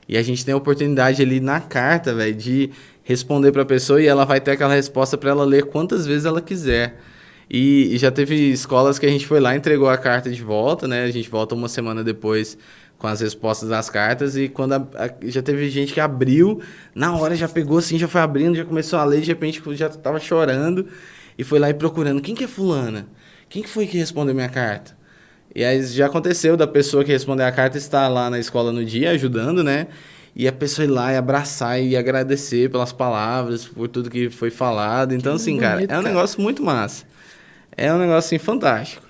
E a gente tem a oportunidade ali na carta, velho, de responder pra pessoa e ela vai ter aquela resposta pra ela ler quantas vezes ela quiser. E já teve escolas que a gente foi lá e entregou a carta de volta, né? A gente volta uma semana depois com as respostas das cartas e quando já teve gente que abriu, na hora já pegou assim, já foi abrindo, já começou a ler, de repente já tava chorando e foi lá e procurando, quem que é fulana? Quem que foi que respondeu minha carta? E aí já aconteceu da pessoa que respondeu a carta estar lá na escola no dia, ajudando, né? E a pessoa ir lá e abraçar e agradecer pelas palavras, por tudo que foi falado. Então, que assim, bonito, cara, é um negócio muito massa. É um negócio, assim, fantástico.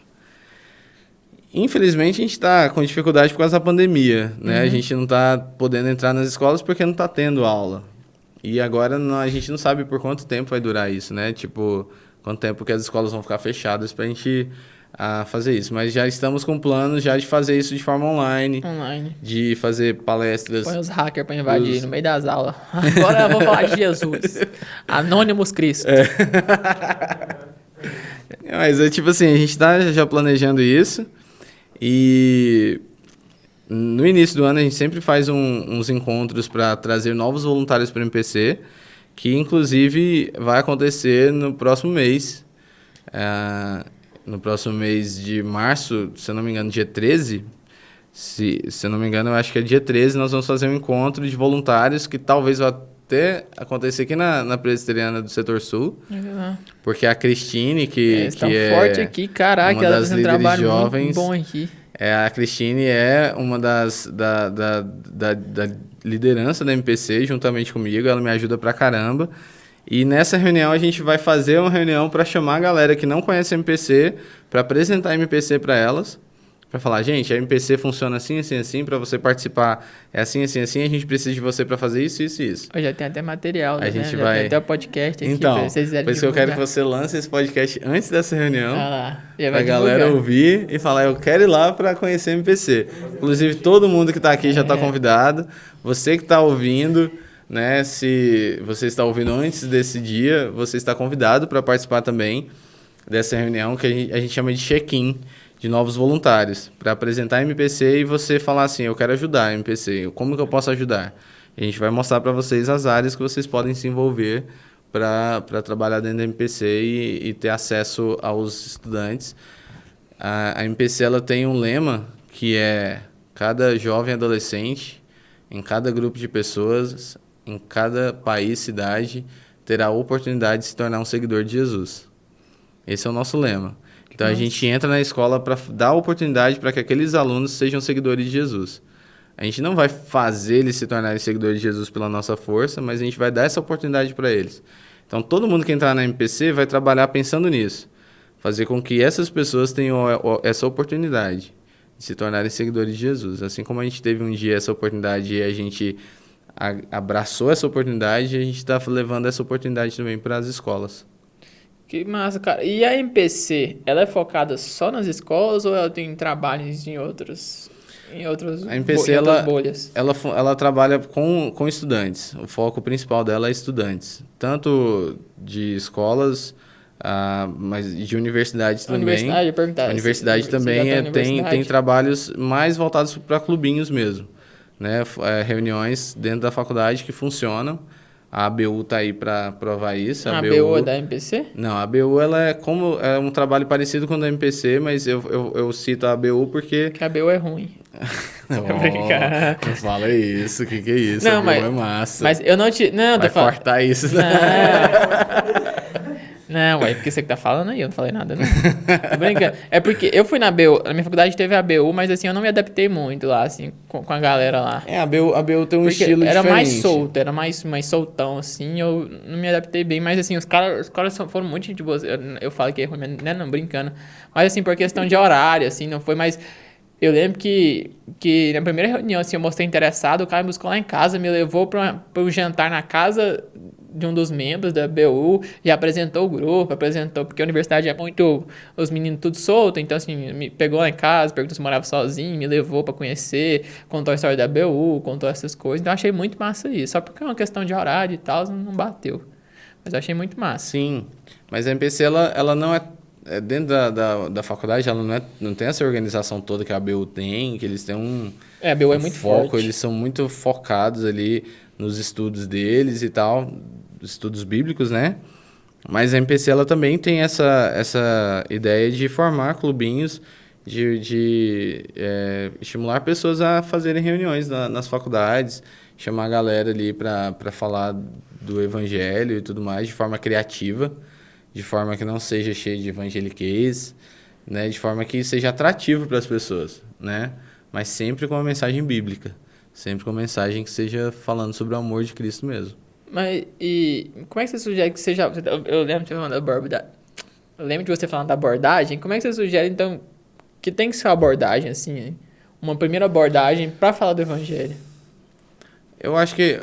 Infelizmente, a gente está com dificuldade por causa da pandemia, né? A gente não está podendo entrar nas escolas porque não está tendo aula. E agora a gente não sabe por quanto tempo vai durar isso, né? Tipo, quanto tempo que as escolas vão ficar fechadas para a gente fazer isso. Mas já estamos com planos já de fazer isso de forma online. De fazer palestras. Põe os hackers para invadir no meio das aulas. Agora eu vou falar de Jesus. Anônimos Cristo. Mas é tipo assim, a gente está já planejando isso. E no início do ano a gente sempre faz uns encontros para trazer novos voluntários para o MPC, que inclusive vai acontecer no próximo mês. No próximo mês de março, se eu não me engano, dia 13, se eu não me engano, eu acho que é dia 13, nós vamos fazer um encontro de voluntários que talvez vá até acontecer aqui na Presbiteriana do Setor Sul, porque a Cristine, que é forte aqui, caraca, uma das líderes jovens, muito bom aqui. A Cristine é uma da liderança da MPC, juntamente comigo, ela me ajuda pra caramba. E nessa reunião a gente vai fazer uma reunião para chamar a galera que não conhece a MPC, para apresentar a MPC para elas, Para falar, gente, a MPC funciona assim, assim, assim, para você participar é assim, assim, assim, a gente precisa de você para fazer isso, isso e isso. Eu já tem até material, A né? gente Já vai... tem até o podcast aqui Então, pra vocês por isso que eu quero que você lance esse podcast antes dessa reunião, Ah lá, já pra vai galera divulgar. ouvir e falar, eu quero ir lá para conhecer a MPC. Inclusive, todo mundo que tá aqui já tá convidado. Você que tá ouvindo, né, se você está ouvindo antes desse dia, você está convidado para participar também dessa reunião que a gente chama de check-in de novos voluntários, para apresentar a MPC e você falar assim, eu quero ajudar a MPC, como que eu posso ajudar? A gente vai mostrar para vocês as áreas que vocês podem se envolver para trabalhar dentro da MPC e ter acesso aos estudantes. A MPC ela tem um lema que é cada jovem adolescente, em cada grupo de pessoas, em cada país, cidade, terá a oportunidade de se tornar um seguidor de Jesus. Esse é o nosso lema. Então, a gente entra na escola para dar oportunidade para que aqueles alunos sejam seguidores de Jesus. A gente não vai fazer eles se tornarem seguidores de Jesus pela nossa força, mas a gente vai dar essa oportunidade para eles. Então, todo mundo que entrar na MPC vai trabalhar pensando nisso. Fazer com que essas pessoas tenham essa oportunidade de se tornarem seguidores de Jesus. Assim como a gente teve um dia essa oportunidade e a gente abraçou essa oportunidade, a gente está levando essa oportunidade também para as escolas. Que massa, cara. E a MPC, ela é focada só nas escolas ou ela tem trabalhos em outras A MPC, em outras bolhas? ela trabalha com estudantes. O foco principal dela é estudantes. Tanto de escolas, mas de universidades também. Universidade, eu perguntar. A universidade também tem trabalhos mais voltados para clubinhos mesmo. Né? Reuniões dentro da faculdade que funcionam. A ABU está aí para provar isso. A ABU é da MPC? Não, a ABU ela é um trabalho parecido com o da MPC, mas eu cito a ABU porque... Que a ABU é ruim. Não fala isso, o que é isso? Não, a ABU é massa. Mas eu não te... Não, vai tô falando... cortar isso. Não, ué, porque você que tá falando aí, eu não falei nada, não. Tô brincando. É porque eu fui na ABU, na minha faculdade teve a ABU, mas assim, eu não me adaptei muito lá, assim, com a galera lá. A ABU tem um Porque estilo era diferente. mais solto, era mais soltão, assim, eu não me adaptei bem, mas assim, os caras foram muito gente boa, eu falo que é ruim, mas não, brincando, mas assim, por questão de horário, assim, não foi mais... Eu lembro que na primeira reunião, assim, eu mostrei interessado, o cara me buscou lá em casa, me levou para um jantar na casa de um dos membros da BU, e apresentou o grupo, porque a universidade é muito... Os meninos tudo solto, então assim, me pegou lá em casa, perguntou se morava sozinho, me levou para conhecer, contou a história da BU, contou essas coisas, então eu achei muito massa isso, só porque é uma questão de horário e tal, não bateu. Mas eu achei muito massa. Sim, mas a MPC, ela não é dentro da faculdade, ela não tem essa organização toda que a ABU tem, que eles têm a BU é muito foco, forte. eles são muito focados ali nos estudos deles e tal, estudos bíblicos, né? Mas a MPC, ela também tem essa ideia de formar clubinhos, de estimular pessoas a fazerem reuniões nas faculdades, chamar a galera ali para falar do evangelho e tudo mais, de forma criativa, de forma que não seja cheio de evangeliquez, né? De forma que seja atrativo para as pessoas, né? Mas sempre com uma mensagem bíblica, sempre com uma mensagem que seja falando sobre o amor de Cristo mesmo. Mas, e como é que você sugere que seja... Eu lembro de você falando da abordagem, como é que você sugere, então, que tem que ser uma abordagem, assim, uma primeira abordagem para falar do evangelho? Eu acho que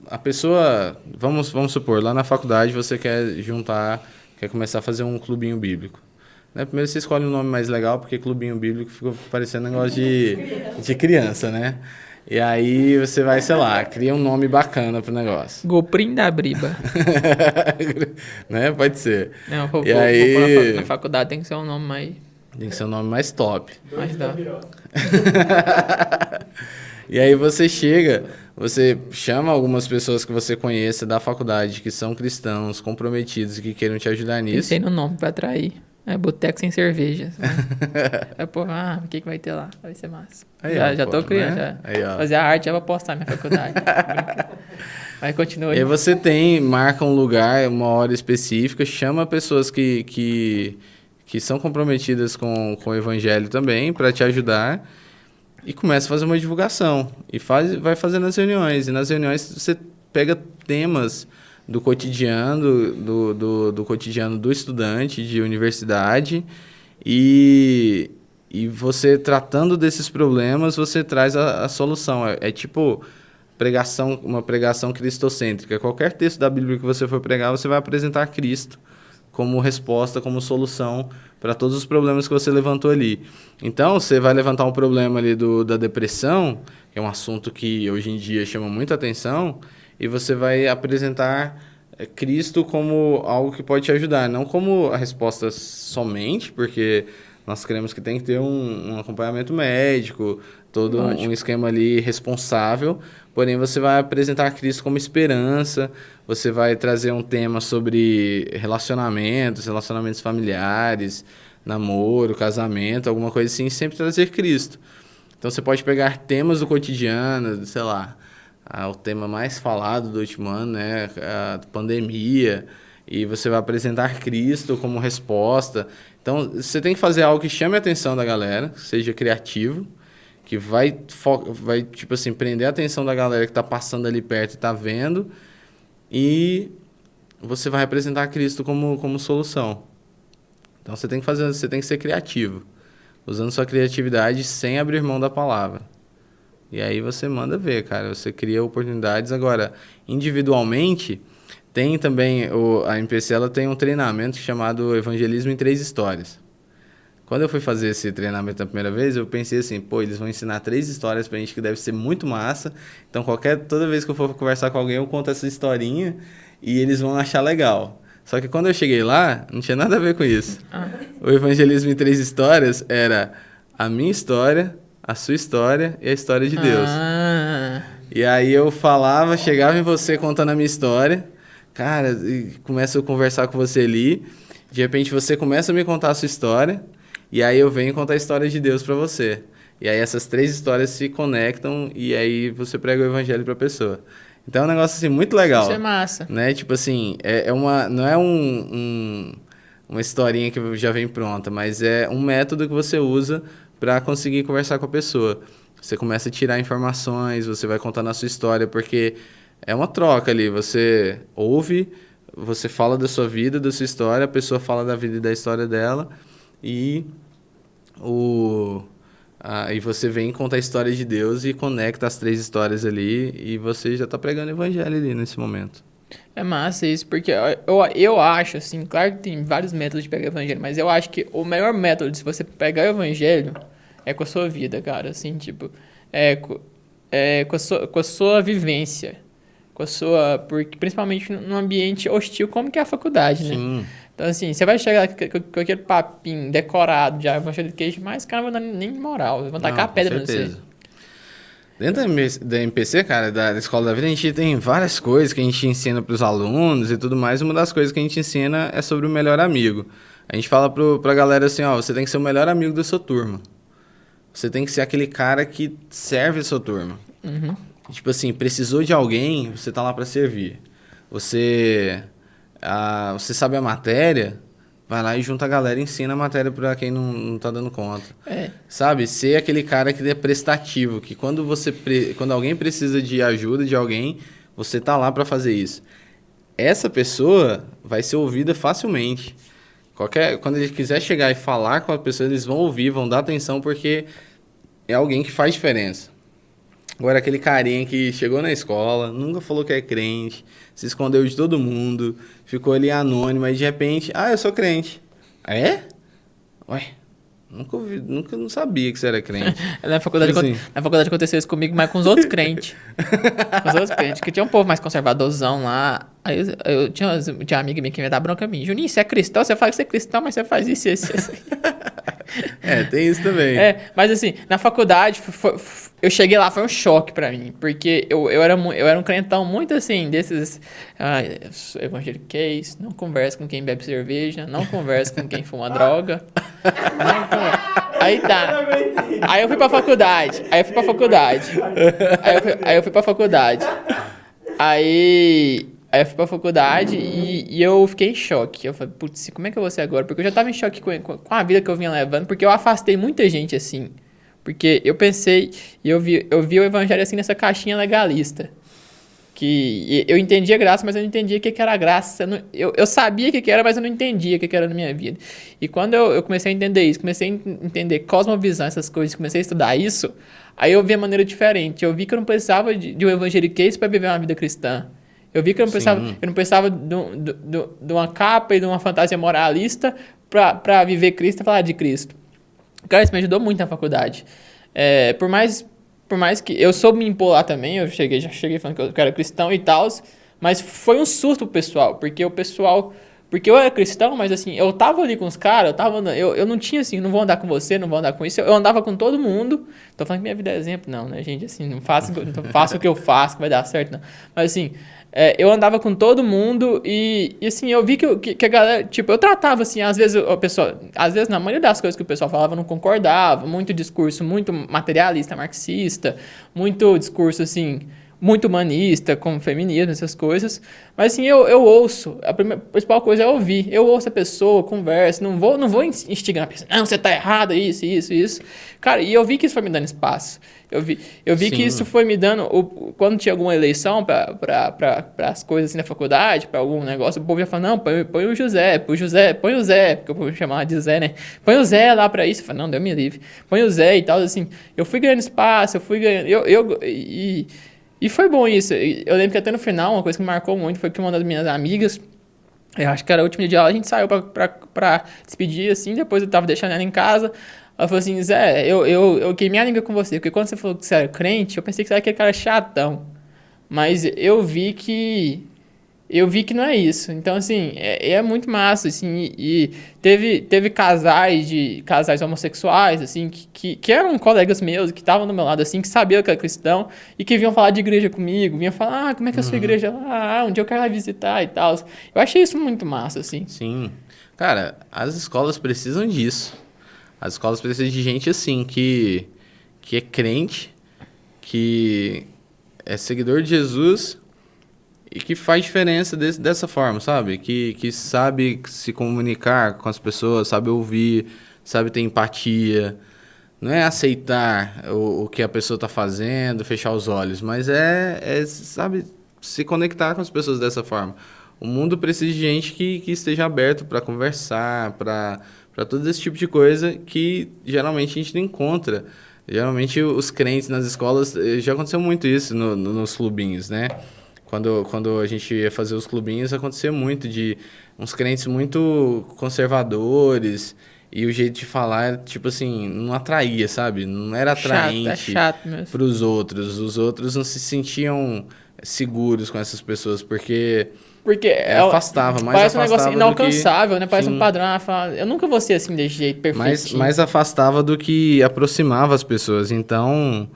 a pessoa, vamos supor, lá na faculdade você quer começar a fazer um clubinho bíblico. Né? Primeiro você escolhe um nome mais legal, porque clubinho bíblico fica parecendo um negócio de criança, né? E aí você vai, sei lá, cria um nome bacana pro negócio. Goprim da Briba. Né? Pode ser. Não, na faculdade tem que ser um nome mais... Tem que ser um nome mais top. Mais da... E aí você chama algumas pessoas que você conheça da faculdade, que são cristãos, comprometidos e que queiram te ajudar nisso. Pensei no nome pra atrair. Boteco sem cerveja. O que vai ter lá? Vai ser massa. Aí, já tô criando, né? já. Aí, fazer a arte, já vou postar na minha faculdade. Aí continua. E aí você marca um lugar, uma hora específica, chama pessoas que são comprometidas com o evangelho também, para te ajudar, e começa a fazer uma divulgação. E vai fazendo as reuniões. E nas reuniões você pega temas do cotidiano, do cotidiano do estudante de universidade, e E você tratando desses problemas, você traz a solução. É tipo uma pregação cristocêntrica. Qualquer texto da Bíblia que você for pregar, você vai apresentar Cristo como resposta, como solução para todos os problemas que você levantou ali. Então, você vai levantar um problema ali da depressão, que é um assunto que hoje em dia chama muita atenção, e você vai apresentar Cristo como algo que pode te ajudar, não como a resposta somente, porque nós queremos que tem que ter um acompanhamento médico, todo um esquema ali responsável, porém você vai apresentar Cristo como esperança, você vai trazer um tema sobre relacionamentos familiares, namoro, casamento, alguma coisa assim, sempre trazer Cristo. Então você pode pegar temas do cotidiano, sei lá, o tema mais falado do último ano, né, a pandemia, e você vai apresentar Cristo como resposta. Então, você tem que fazer algo que chame a atenção da galera, que seja criativo, que vai tipo assim, prender a atenção da galera que está passando ali perto e está vendo, e você vai apresentar Cristo como solução. Então, você tem que ser criativo, usando sua criatividade sem abrir mão da palavra. E aí você manda ver, cara, você cria oportunidades. Agora, individualmente, tem também, a MPC ela tem um treinamento chamado Evangelismo em 3 Histórias. Quando eu fui fazer esse treinamento a primeira vez, eu pensei assim, eles vão ensinar 3 histórias pra gente que deve ser muito massa. Então, toda vez que eu for conversar com alguém, eu conto essa historinha e eles vão achar legal. Só que quando eu cheguei lá, não tinha nada a ver com isso. O Evangelismo em 3 Histórias era a minha história, a sua história e a história de Deus. E aí eu chegava em você contando a minha história, cara, e começo a conversar com você ali, de repente você começa a me contar a sua história, e aí eu venho contar a história de Deus pra você. E aí essas 3 histórias se conectam, e aí você prega o evangelho pra pessoa. Então é um negócio assim muito legal. Isso é massa. Né? Tipo assim, não é uma historinha que já vem pronta, mas é um método que você usa para conseguir conversar com a pessoa. Você começa a tirar informações, você vai contando a sua história, porque é uma troca ali. Você ouve, você fala da sua vida, da sua história, a pessoa fala da vida e da história dela, e você vem contar a história de Deus e conecta as 3 histórias ali, e você já está pregando o evangelho ali nesse momento. É massa isso, porque eu acho, assim, claro que tem vários métodos de pegar o evangelho, mas eu acho que o melhor método de você pegar o evangelho é com a sua vida, cara, assim, tipo, com a sua vivência, porque principalmente num ambiente hostil como que é a faculdade, né? Sim. Então, assim, você vai chegar com aquele papinho decorado de evangelho de queijo, mas os caras não vão dar nem moral, vão tacar a pedra no você. Dentro da MPC, cara, da Escola da Vida, a gente tem várias coisas que a gente ensina para os alunos e tudo mais. Uma das coisas que a gente ensina é sobre o melhor amigo. A gente fala pra galera assim, você tem que ser o melhor amigo da sua turma. Você tem que ser aquele cara que serve a sua turma. Uhum. Tipo assim, precisou de alguém, você tá lá para servir. Você sabe a matéria, vai lá e junta a galera e ensina a matéria para quem não tá dando conta. Sabe? Ser aquele cara que é prestativo, que quando alguém precisa de ajuda de alguém, você tá lá para fazer isso. Essa pessoa vai ser ouvida facilmente. Quando ele quiser chegar e falar com a pessoa, eles vão ouvir, vão dar atenção, porque é alguém que faz diferença. Agora, aquele carinha que chegou na escola, nunca falou que é crente, se escondeu de todo mundo, ficou ali anônimo, e de repente, eu sou crente. É? Ué, nunca não sabia que você era crente. Na faculdade aconteceu isso comigo, mas com os outros crentes. Com os outros crentes, que tinha um povo mais conservadorzão lá. Aí eu tinha uma amiga minha que me dá bronca a mim. Juninho, você é cristão? Você fala que você é cristão, mas você faz isso. Tem isso também. Mas assim, na faculdade, eu cheguei lá, foi um choque pra mim. Porque eu era um crentão muito assim, desses evangeliquez, não conversa com quem bebe cerveja, não conversa com quem fuma droga. Aí tá. Aí eu fui pra faculdade. Aí eu fui pra faculdade e eu fiquei em choque. Eu falei, putz, como é que eu vou ser agora? Porque eu já tava em choque com a vida que eu vinha levando, porque eu afastei muita gente assim. Porque eu pensei, e eu vi o evangelho assim nessa caixinha legalista. que eu entendia graça, mas eu não entendia o que que era graça. Eu sabia o que que era, mas eu não entendia o que que era na minha vida. E quando eu comecei a entender isso, comecei a entender cosmovisão, essas coisas, comecei a estudar isso, aí eu vi a maneira diferente. Eu vi que eu não precisava de um evangeliquez para viver uma vida cristã. Eu vi que Sim. eu não precisava de uma capa e de uma fantasia moralista para viver Cristo e falar de Cristo. Cara, isso me ajudou muito na faculdade. Por mais que eu soube me impor lá também, já cheguei falando que eu era cristão e tal, mas foi um susto pro pessoal, porque eu era cristão, mas assim, eu tava ali com os caras, eu não tinha assim, não vou andar com você, não vou andar com isso, eu andava com todo mundo. Tô falando que minha vida é exemplo, não, né, gente, assim, não faço o que eu faço que vai dar certo, não. Mas assim, eu andava com todo mundo e assim, eu vi que a galera, tipo, eu tratava assim, às vezes às vezes na maioria das coisas que o pessoal falava eu não concordava, muito discurso muito materialista, marxista, muito discurso assim, muito humanista, como feminismo, essas coisas. Mas assim, eu ouço, principal coisa é ouvir. Eu ouço a pessoa, converso, não vou instigar a pessoa, não, você tá errado, isso. Cara, e eu vi que isso foi me dando espaço. Eu vi que Sim. isso foi me dando, quando tinha alguma eleição para as coisas assim da faculdade, para algum negócio, o povo ia falar, não, põe o José, põe o Zé, porque eu vou chamar de Zé, né? Põe o Zé lá para isso. Eu falei, não, Deus me livre. Põe o Zé e tal, assim. Eu fui ganhando espaço, eu fui ganhando, e foi bom isso. Eu lembro que até no final, uma coisa que me marcou muito foi que uma das minhas amigas, eu acho que era o último dia de aula, a gente saiu pra despedir, assim, depois eu tava deixando ela em casa. Ela falou assim, Zé, eu queimei a língua com você, porque quando você falou que você era crente, eu pensei que você era aquele cara chatão. Mas eu vi que não é isso. Então, assim, é muito massa, assim, e teve casais homossexuais, assim, que eram colegas meus, que estavam do meu lado, assim, que sabiam que eu era cristão, e que vinham falar de igreja comigo, vinham falar, como é que é a sua igreja lá? Um dia eu quero lá visitar e tal. Eu achei isso muito massa, assim. Sim. Cara, as escolas precisam disso. As escolas precisam de gente assim, que é crente, que é seguidor de Jesus e que faz diferença dessa forma, sabe? Que sabe se comunicar com as pessoas, sabe ouvir, sabe ter empatia. Não é aceitar o que a pessoa está fazendo, fechar os olhos, mas sabe, se conectar com as pessoas dessa forma. O mundo precisa de gente que esteja aberto para conversar, para todo esse tipo de coisa que geralmente a gente não encontra. Geralmente os crentes nas escolas, já aconteceu muito isso nos clubinhos, né? Quando a gente ia fazer os clubinhos, acontecia muito de uns crentes muito conservadores e o jeito de falar, tipo assim, não atraía, sabe? Não era atraente Chato mesmo. para os outros. Os outros não se sentiam seguros com essas pessoas, porque Porque afastava, mais parece um negócio afastava do que... inalcançável, né? Parece um Sim. padrão. Eu nunca vou ser assim desse jeito, perfeitinho. Mais afastava do que aproximava as pessoas. Então,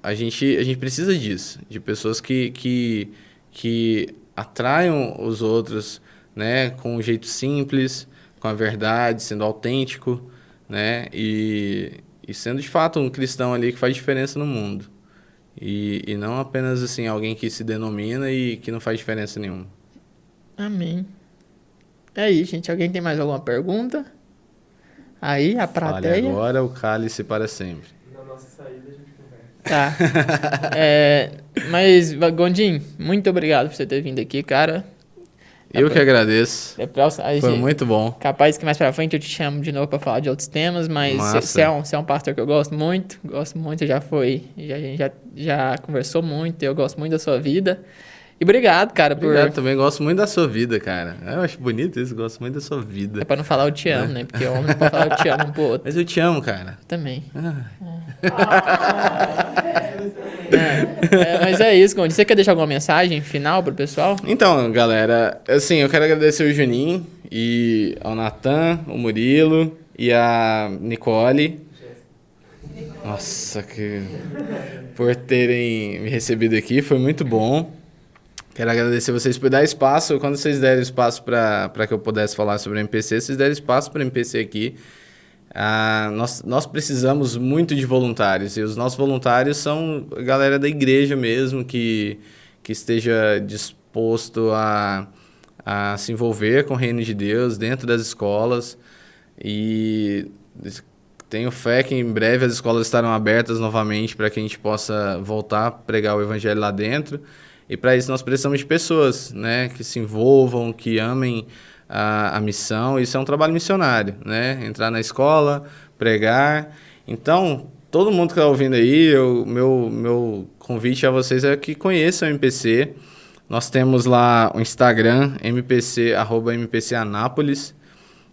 a gente precisa disso, de pessoas que atraiam os outros, né, com um jeito simples, com a verdade, sendo autêntico, né, e sendo de fato um cristão ali que faz diferença no mundo. E não apenas assim alguém que se denomina e que não faz diferença nenhuma. Amém. É isso, gente. Alguém tem mais alguma pergunta? Aí, a Fale plateia. agora o cálice para sempre. Na nossa saída a gente conversa. Tá. Mas, Gondim, muito obrigado por você ter vindo aqui, cara. Eu que agradeço. Foi muito bom. Capaz que mais pra frente eu te chamo de novo pra falar de outros temas, mas Massa. você é um pastor que eu gosto muito, a gente já conversou muito, eu gosto muito da sua vida. E obrigado, cara, Obrigado, também gosto muito da sua vida, cara. Eu acho bonito isso, gosto muito da sua vida. É pra não falar eu te amo, né? Porque homem não pode falar eu te amo um pro outro. Mas eu te amo, cara. Também. Mas é isso, Gondim. Você quer deixar alguma mensagem final pro pessoal? Então, galera, assim, eu quero agradecer o Juninho e ao Natan, o Murilo e a Nicole. Nossa, por terem me recebido aqui, foi muito bom. Quero agradecer vocês por dar espaço. Quando vocês deram espaço para que eu pudesse falar sobre o MPC, vocês deram espaço para o MPC aqui. Nós precisamos muito de voluntários, e os nossos voluntários são a galera da igreja mesmo, que esteja disposto a se envolver com o reino de Deus dentro das escolas e tenho fé que em breve as escolas estarão abertas novamente para que a gente possa voltar a pregar o evangelho lá dentro. E para isso nós precisamos de pessoas, né, que se envolvam, que amem a missão. Isso é um trabalho missionário, né? Entrar na escola, pregar. Então, todo mundo que está ouvindo aí, meu convite a vocês é que conheçam o MPC. Nós temos lá o Instagram, @MPC Anápolis.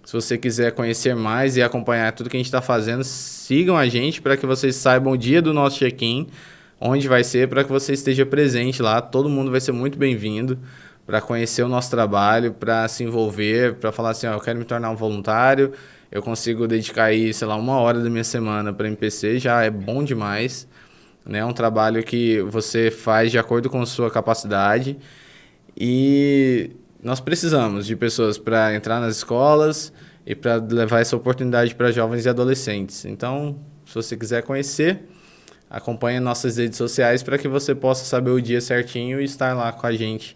Se você quiser conhecer mais e acompanhar tudo que a gente está fazendo, sigam a gente para que vocês saibam o dia do nosso check-in, onde vai ser, para que você esteja presente lá. Todo mundo vai ser muito bem-vindo para conhecer o nosso trabalho, para se envolver, para falar assim, ó, eu quero me tornar um voluntário, eu consigo dedicar aí, sei lá, 1 hora da minha semana para MPC, já é bom demais, né? É um trabalho que você faz de acordo com a sua capacidade e nós precisamos de pessoas para entrar nas escolas e para levar essa oportunidade para jovens e adolescentes. Então, se você quiser conhecer, acompanhe nossas redes sociais para que você possa saber o dia certinho e estar lá com a gente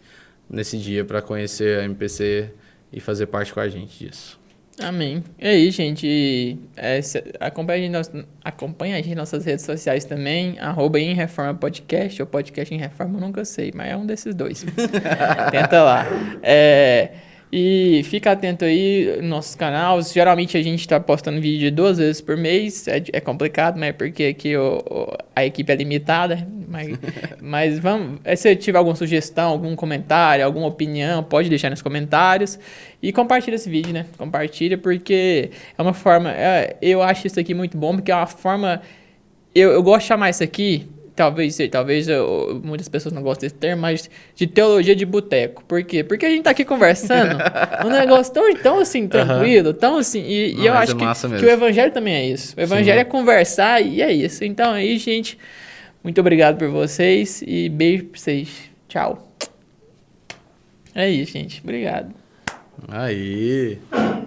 nesse dia para conhecer a MPC e fazer parte com a gente disso. Amém. E aí, gente, acompanha a gente nas nossas redes sociais também, @Em Reforma Podcast, ou Podcast em Reforma, eu nunca sei, mas é um desses dois. Tenta lá. E fica atento aí nos nossos canais. Geralmente a gente tá postando vídeo 2 vezes por mês. É complicado, mas é porque aqui a equipe é limitada. Mas vamos. Se tiver alguma sugestão, algum comentário, alguma opinião, pode deixar nos comentários. E compartilha esse vídeo, né? Compartilha, porque é uma forma. Eu acho isso aqui muito bom, porque é uma forma. Eu gosto de chamar isso aqui. Talvez muitas pessoas não gostem desse termo, mas de teologia de boteco. Por quê? Porque a gente tá aqui conversando um negócio tão assim, tranquilo, tão assim, e eu acho que o evangelho também é isso. O evangelho é conversar e é isso. Então aí, gente, muito obrigado por vocês e beijo pra vocês. Tchau. É isso, gente. Obrigado. Aí.